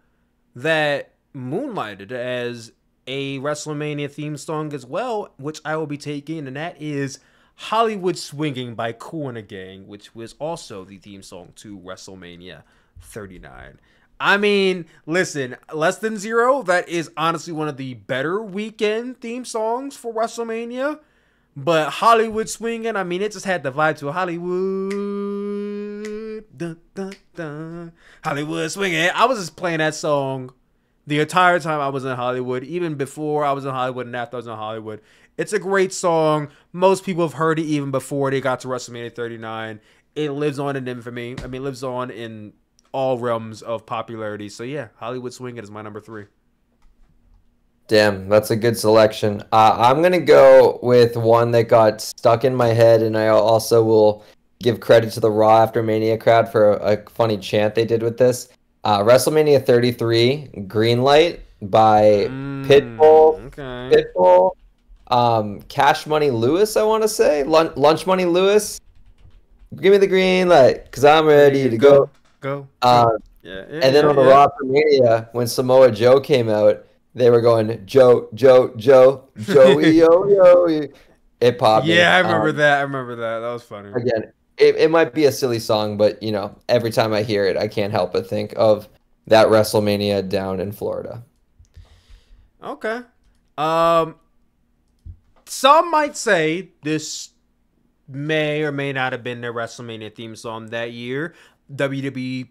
that moonlighted as a WrestleMania theme song as well, which I will be taking, and that is Hollywood Swinging by Kool and the Gang, which was also the theme song to WrestleMania 39. I mean, listen, Less Than Zero, that is honestly one of the better Weeknd theme songs for WrestleMania. But Hollywood Swinging, I mean, it just had the vibe to Hollywood. Dun, dun, dun. Hollywood Swinging. I was just playing that song the entire time I was in Hollywood, even before I was in Hollywood and after I was in Hollywood. It's a great song. Most people have heard it even before they got to WrestleMania 39. It lives on in infamy. I mean, it lives on in all realms of popularity. So yeah, Hollywood Swinging is my number 3. Damn, that's a good selection. I'm going to go with one that got stuck in my head, and I also will give credit to the Raw After Mania crowd for a funny chant they did with this. WrestleMania 33, Greenlight by Pitbull. Okay. Pitbull. Cash Money Lewis, I want to say. Lunch Money Lewis. Give me the green light, because I'm ready to go. Go. And then on the Raw After Mania, when Samoa Joe came out, they were going Joe, Joey, yo. It popped me. Yeah, I remember that. I remember that. That was funny. Again, it might be a silly song, but every time I hear it, I can't help but think of that WrestleMania down in Florida. Okay. Some might say this may or may not have been their WrestleMania theme song that year. WWE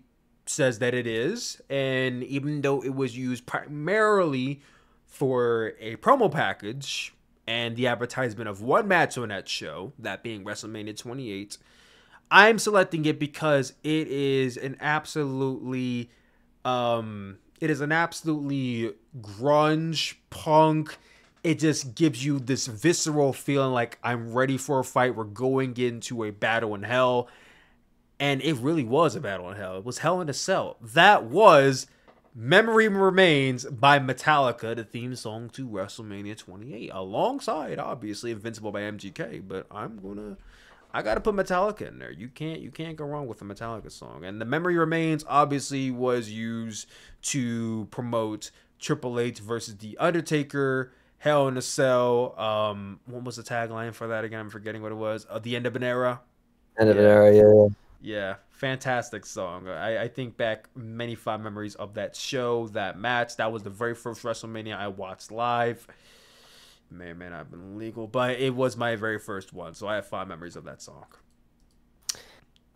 says that it is, and even though it was used primarily for a promo package and the advertisement of one match on that show, that being WrestleMania 28, I'm selecting it because it is an absolutely grunge punk. It just gives you this visceral feeling like I'm ready for a fight. We're going into a battle in hell. And it really was a battle in hell. It was Hell in a Cell. That was Memory Remains by Metallica, the theme song to WrestleMania 28. Alongside, obviously, Invincible by MGK. But I gotta put Metallica in there. You can't go wrong with a Metallica song. And the Memory Remains obviously was used to promote Triple H versus The Undertaker, Hell in a Cell. What was the tagline for that again? I'm forgetting what it was. The End of an Era. End of an Era, yeah. Yeah, fantastic song. I think back many fond memories of that show, that match. That was the very first WrestleMania I watched live. May or may not have been legal, but it was my very first one, so I have fond memories of that song.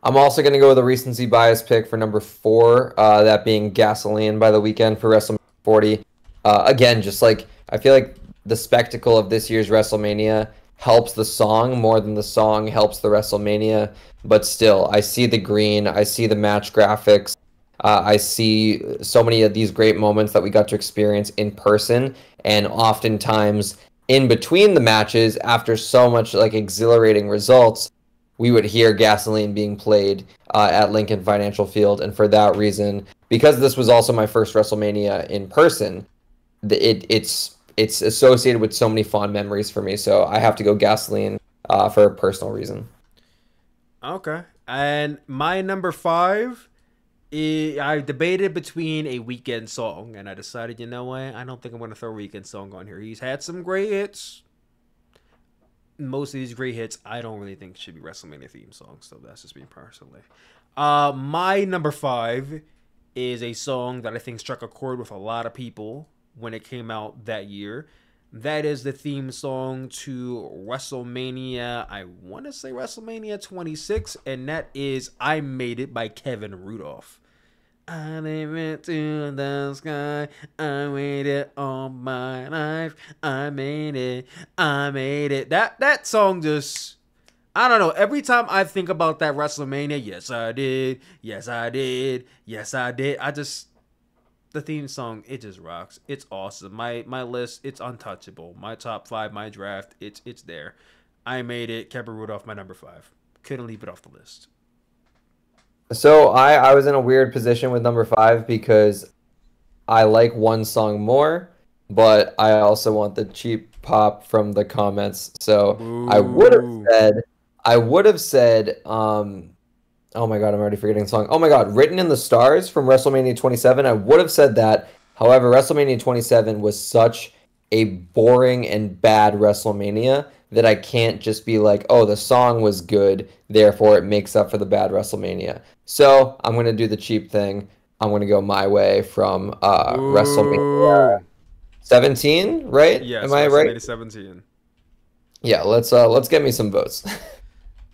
I'm also going to go with a recency bias pick for number 4, that being Gasoline by The Weeknd for WrestleMania 40. Again, just like, I feel like the spectacle of this year's WrestleMania helps the song more than the song helps the WrestleMania. But still, I see the green, I see the match graphics, I see so many of these great moments that we got to experience in person, and oftentimes in between the matches, after so much like exhilarating results, we would hear Gasoline being played at Lincoln Financial Field, and for that reason, because this was also my first WrestleMania in person, it's associated with so many fond memories for me, so I have to go Gasoline for a personal reason. Okay. And my number 5, I debated between a Weeknd song, and I decided, you know what? I don't think I'm going to throw a Weeknd song on here. He's had some great hits. Most of these great hits, I don't really think should be WrestleMania theme songs, so that's just me personally. My number 5 is a song that I think struck a chord with a lot of people when it came out that year. That is the theme song to WrestleMania, I want to say WrestleMania 26, and that is I Made It by Kevin Rudolph. I went to the sky, I waited all my life, I made it. That song just, I don't know, every time I think about that WrestleMania, yes I did, the theme song, it just rocks. It's awesome. My list, it's untouchable. My top 5, my draft, it's there. I Made It, Kevin Rudolph, my number 5. Couldn't leave it off the list. So I was in a weird position with number 5 because I like one song more, but I also want the cheap pop from the comments. So ooh. I would have said, oh my God, I'm already forgetting the song. Oh my God, Written in the Stars from WrestleMania 27. I would have said that. However, WrestleMania 27 was such a boring and bad WrestleMania that I can't just be like, oh, the song was good, therefore it makes up for the bad WrestleMania. So I'm going to do the cheap thing. I'm going to go My Way from WrestleMania 17, right? Yes, am I right? WrestleMania 17. Yeah, let's get me some votes.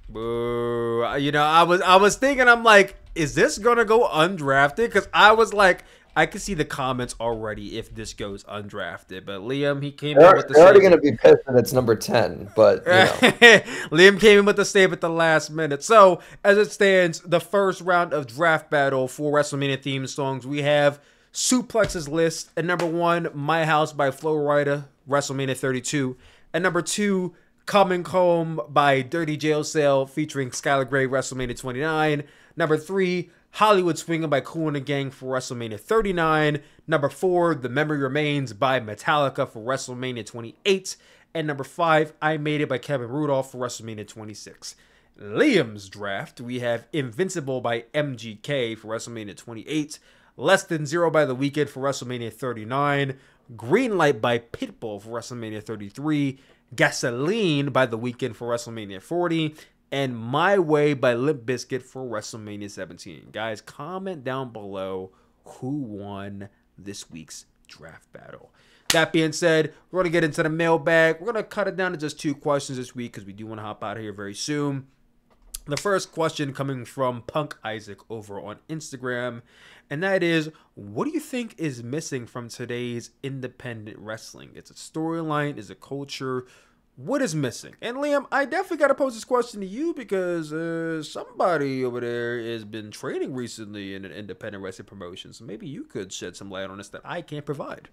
Boo. I was thinking, I'm like, is this gonna go undrafted? Because I was like, I can see the comments already if this goes undrafted. But Liam, he came in with the they're already gonna be pissed that it's number 10. But Liam came in with the save at the last minute. So as it stands, the first round of draft battle for WrestleMania theme songs, we have Sooplex's list at number 1, My House by Flo Rida, WrestleMania 32. At number 2, Coming Home by Dirty Jail Cell featuring Skylar Grey, WrestleMania 29. Number 3, Hollywood Swingin' by Kool and the Gang for WrestleMania 39. Number 4, The Memory Remains by Metallica for WrestleMania 28. And number 5, I Made It by Kevin Rudolph for WrestleMania 26. Liam's draft, we have Invincible by MGK for WrestleMania 28. Less Than Zero by The Weeknd for WrestleMania 39. Greenlight by Pitbull for WrestleMania 33, Gasoline by The Weeknd for WrestleMania 40, and My Way by Limp Bizkit for WrestleMania 17. Guys, comment down below who won this week's draft battle. That being said, we're going to get into the mailbag. We're going to cut it down to just 2 questions this week because we do want to hop out of here very soon. The first question coming from Punk Isaac over on Instagram, and that is, what do you think is missing from today's independent wrestling? It's a storyline, is a culture. What is missing? And Liam, I definitely got to pose this question to you because somebody over there has been training recently in an independent wrestling promotion, so maybe you could shed some light on this that I can't provide.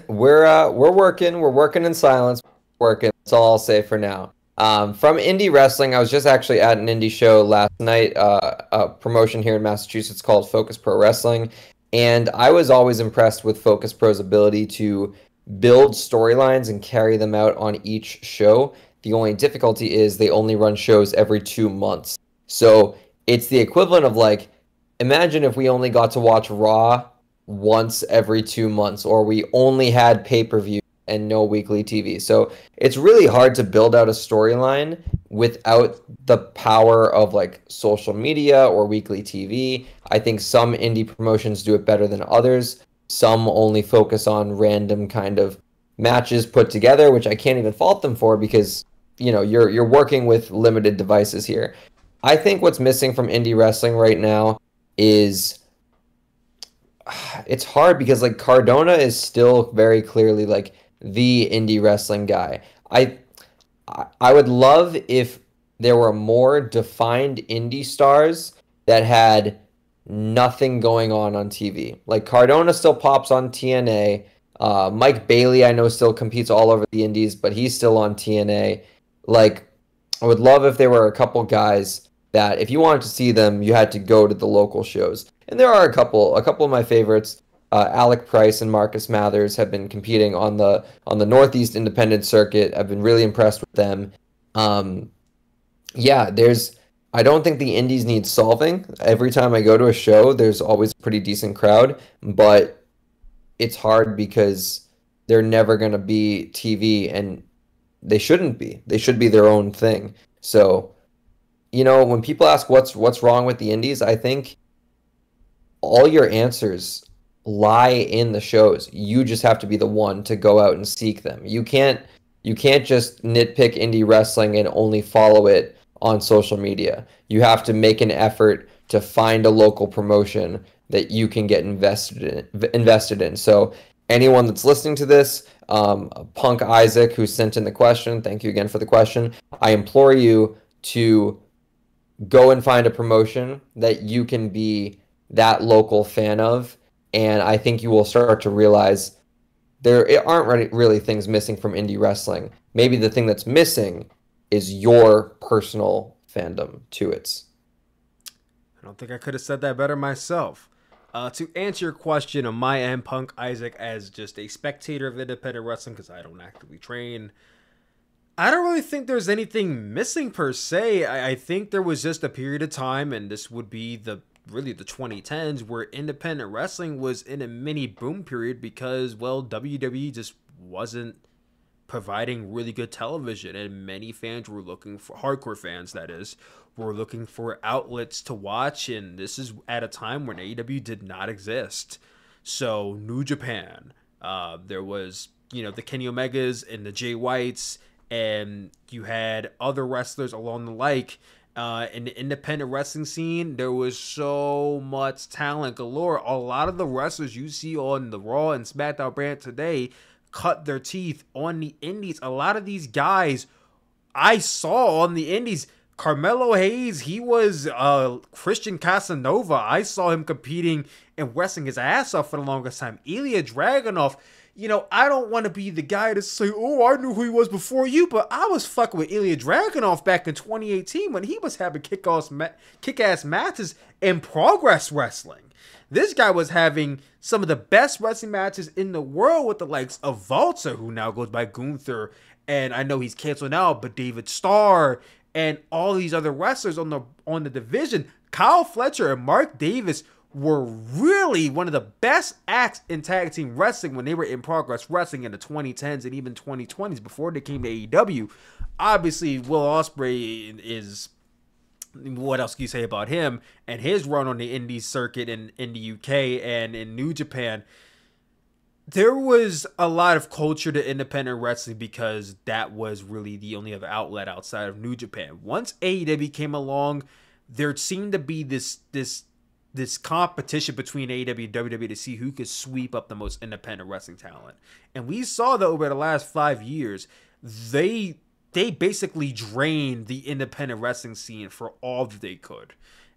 We're working in silence. That's all I'll say for now. From indie wrestling, I was just actually at an indie show last night, a promotion here in Massachusetts called Focus Pro Wrestling, and I was always impressed with Focus Pro's ability to build storylines and carry them out on each show. The only difficulty is they only run shows every 2 months. So it's the equivalent of, like, imagine if we only got to watch Raw once every 2 months, or we only had pay-per-view and no weekly TV. So it's really hard to build out a storyline without the power of like social media or weekly TV. I think some indie promotions do it better than others. Some only focus on random kind of matches put together, which I can't even fault them for because, you know, you're working with limited devices here. I think what's missing from indie wrestling right now is it's hard because like Cardona is still very clearly like the indie wrestling guy. I would love if there were more defined indie stars that had nothing going on TV. Like Cardona still pops on TNA. Mike Bailey I know still competes all over the indies, but he's still on TNA. Like I would love if there were a couple guys that if you wanted to see them, you had to go to the local shows. And there are a couple of my favorites. Alec Price and Marcus Mathers have been competing on the Northeast Independent Circuit. I've been really impressed with them. Yeah, I don't think the indies need solving. Every time I go to a show, there's always a pretty decent crowd, but it's hard because they're never going to be TV, and they shouldn't be. They should be their own thing. So, you know, when people ask what's wrong with the indies, I think all your answers lie in the shows. You just have to be the one to go out and seek them. You can't just nitpick indie wrestling and only follow it on social media. You have to make an effort to find a local promotion that you can get invested in. So anyone that's listening to this, Punk Isaac, who sent in the question, thank you again for the question. I implore you to go and find a promotion that you can be that local fan of. And I think you will start to realize there aren't really things missing from indie wrestling. Maybe the thing that's missing is your personal fandom to it. I don't think I could have said that better myself. To answer your question on my end, Punk Isaac, as just a spectator of independent wrestling, because I don't actively train, I don't really think there's anything missing per se. I think there was just a period of time, and this would be really the 2010s, where independent wrestling was in a mini boom period because, well, WWE just wasn't providing really good television, and many fans were looking for, hardcore fans that is, were looking for outlets to watch, and this is at a time when AEW did not exist. So New Japan, there was, you know, the Kenny Omegas and the Jay Whites, and you had other wrestlers along the like. In the independent wrestling scene, there was so much talent galore. A lot of the wrestlers you see on the Raw and SmackDown brand today cut their teeth on the indies. A lot of these guys I saw on the indies. Carmelo Hayes, he was Christian Casanova. I saw him competing and wrestling his ass off for the longest time. Ilya Dragunov. You know, I don't want to be the guy to say, oh, I knew who he was before you, but I was fucking with Ilya Dragunov back in 2018 when he was having kick-ass matches in Progress Wrestling. This guy was having some of the best wrestling matches in the world with the likes of Walter, who now goes by Gunther, and I know he's canceled now, but David Starr, and all these other wrestlers on the division. Kyle Fletcher and Mark Davis were really one of the best acts in tag team wrestling when they were in Progress Wrestling in the 2010s and even 2020s before they came to AEW. Obviously, Will Ospreay is, what else can you say about him and his run on the indie circuit in the UK and in New Japan. There was a lot of culture to independent wrestling because that was really the only other outlet outside of New Japan. Once AEW came along, there seemed to be this competition between AEW and WWE to see who could sweep up the most independent wrestling talent. And we saw that over the last 5 years, they basically drained the independent wrestling scene for all that they could.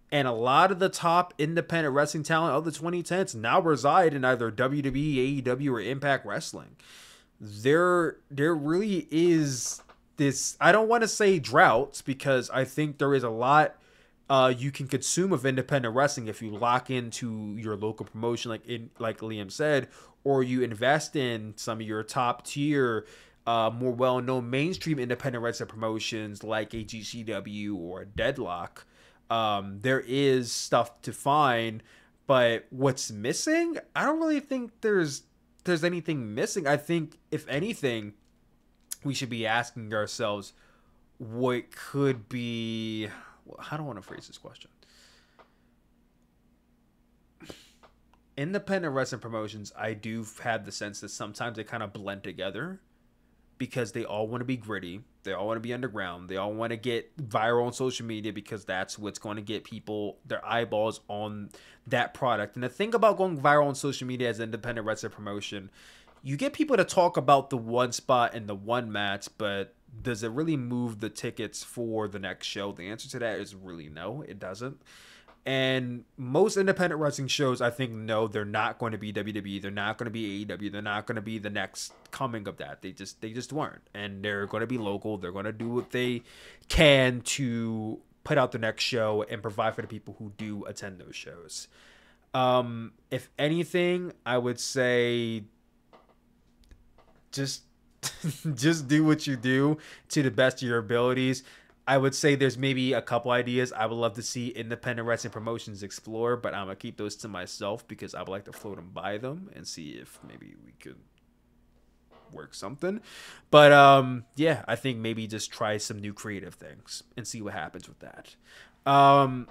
And a lot of the top independent wrestling talent of the 2010s now reside in either WWE, AEW, or Impact Wrestling. There really is this, I don't want to say droughts, because I think there is a lot you can consume of independent wrestling if you lock into your local promotion, like Liam said, or you invest in some of your top tier, more well-known mainstream independent wrestling promotions like a GCW or a Deadlock. There is stuff to find, but what's missing? I don't really think there's anything missing. I think, if anything, we should be asking ourselves what could be. How do I want to phrase this question? Independent wrestling promotions, I do have the sense that sometimes they kind of blend together because they all want to be gritty. They all want to be underground. They all want to get viral on social media because that's what's going to get people their eyeballs on that product. And the thing about going viral on social media as an independent wrestling promotion, you get people to talk about the one spot and the one match, but does it really move the tickets for the next show? The answer to that is really no, it doesn't. And most independent wrestling shows, I think, no, they're not going to be WWE. They're not going to be AEW. They're not going to be the next coming of that. They just weren't. And they're going to be local. They're going to do what they can to put out the next show and provide for the people who do attend those shows. If anything, I would say just do what you do to the best of your abilities. I would say there's maybe a couple ideas I would love to see independent wrestling promotions explore, but I'm going to keep those to myself because I would like to float them by them and see if maybe we could work something. But yeah, I think maybe just try some new creative things and see what happens with that. And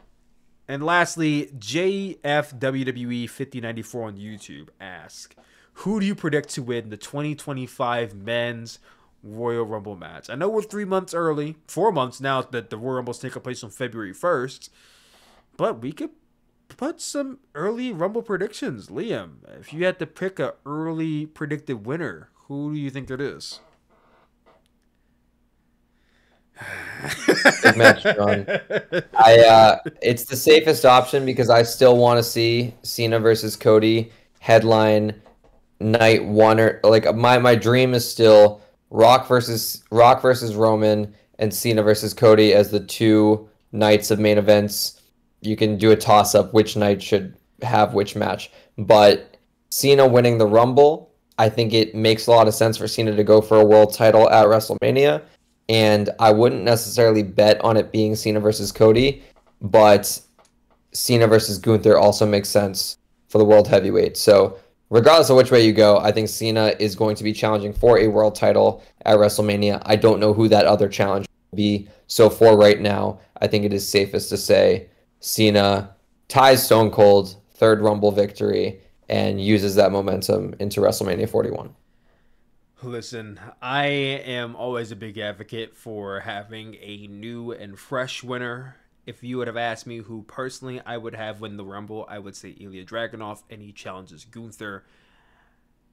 lastly, JFWWE 5094 on YouTube asks, who do you predict to win the 2025 men's Royal Rumble match? I know we're 4 months now that the Royal Rumble's taking place on February 1st, but we could put some early Rumble predictions. Liam, if you had to pick an early predicted winner, who do you think it is? Big match, John. It's the safest option because I still want to see Cena versus Cody headline night one, or like my dream is still Rock versus Roman and Cena versus Cody as the 2 nights of main events. You can do a toss up which night should have which match, but Cena winning the Rumble, I think it makes a lot of sense for Cena to go for a world title at WrestleMania, and I wouldn't necessarily bet on it being Cena versus Cody, but Cena versus Gunther also makes sense for the world heavyweight. So regardless of which way you go, I think Cena is going to be challenging for a world title at WrestleMania. I don't know who that other challenge will be. So for right now, I think it is safest to say Cena ties Stone Cold, 3rd Rumble victory, and uses that momentum into WrestleMania 41. Listen, I am always a big advocate for having a new and fresh winner. If you would have asked me who personally I would have win the Rumble, I would say Ilya Dragunov, and he challenges Gunther.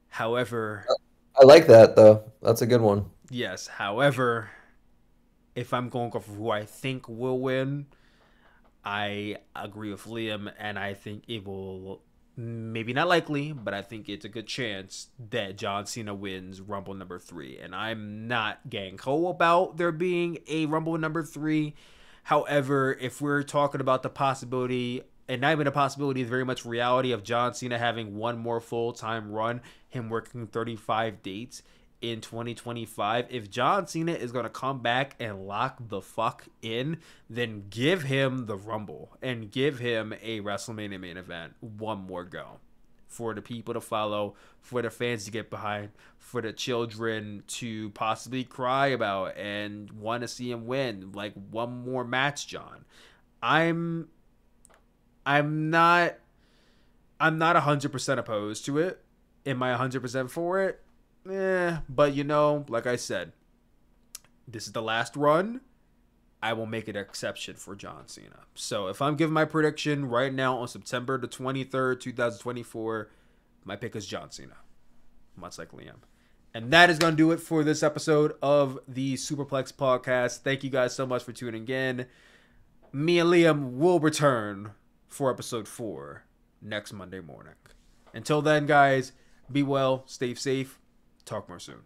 However, I like that, though. That's a good one. Yes. However, if I'm going to go for who I think will win, I agree with Liam, and I think it will, maybe not likely, but I think it's a good chance that John Cena wins Rumble number 3. And I'm not gang-ho about there being a Rumble number 3. However, if we're talking about the possibility, and not even a possibility, it's very much reality of John Cena having one more full-time run, him working 35 dates, in 2025. If John Cena is going to come back and lock the fuck in, then give him the Rumble and give him a WrestleMania main event one more go for the people to follow, for the fans to get behind, for the children to possibly cry about and want to see him win. Like, one more match, John. I'm not 100% opposed to it. Am I 100% for it? But like I said, this is the last run. I will make an exception for John Cena. So if I'm giving my prediction right now on September the 23rd, 2024, my pick is John Cena. Much like Liam. And that is going to do it for this episode of the Sooperplex Podcast. Thank you guys so much for tuning in. Me and Liam will return for episode 4 next Monday morning. Until then, guys, be well, stay safe, talk more soon.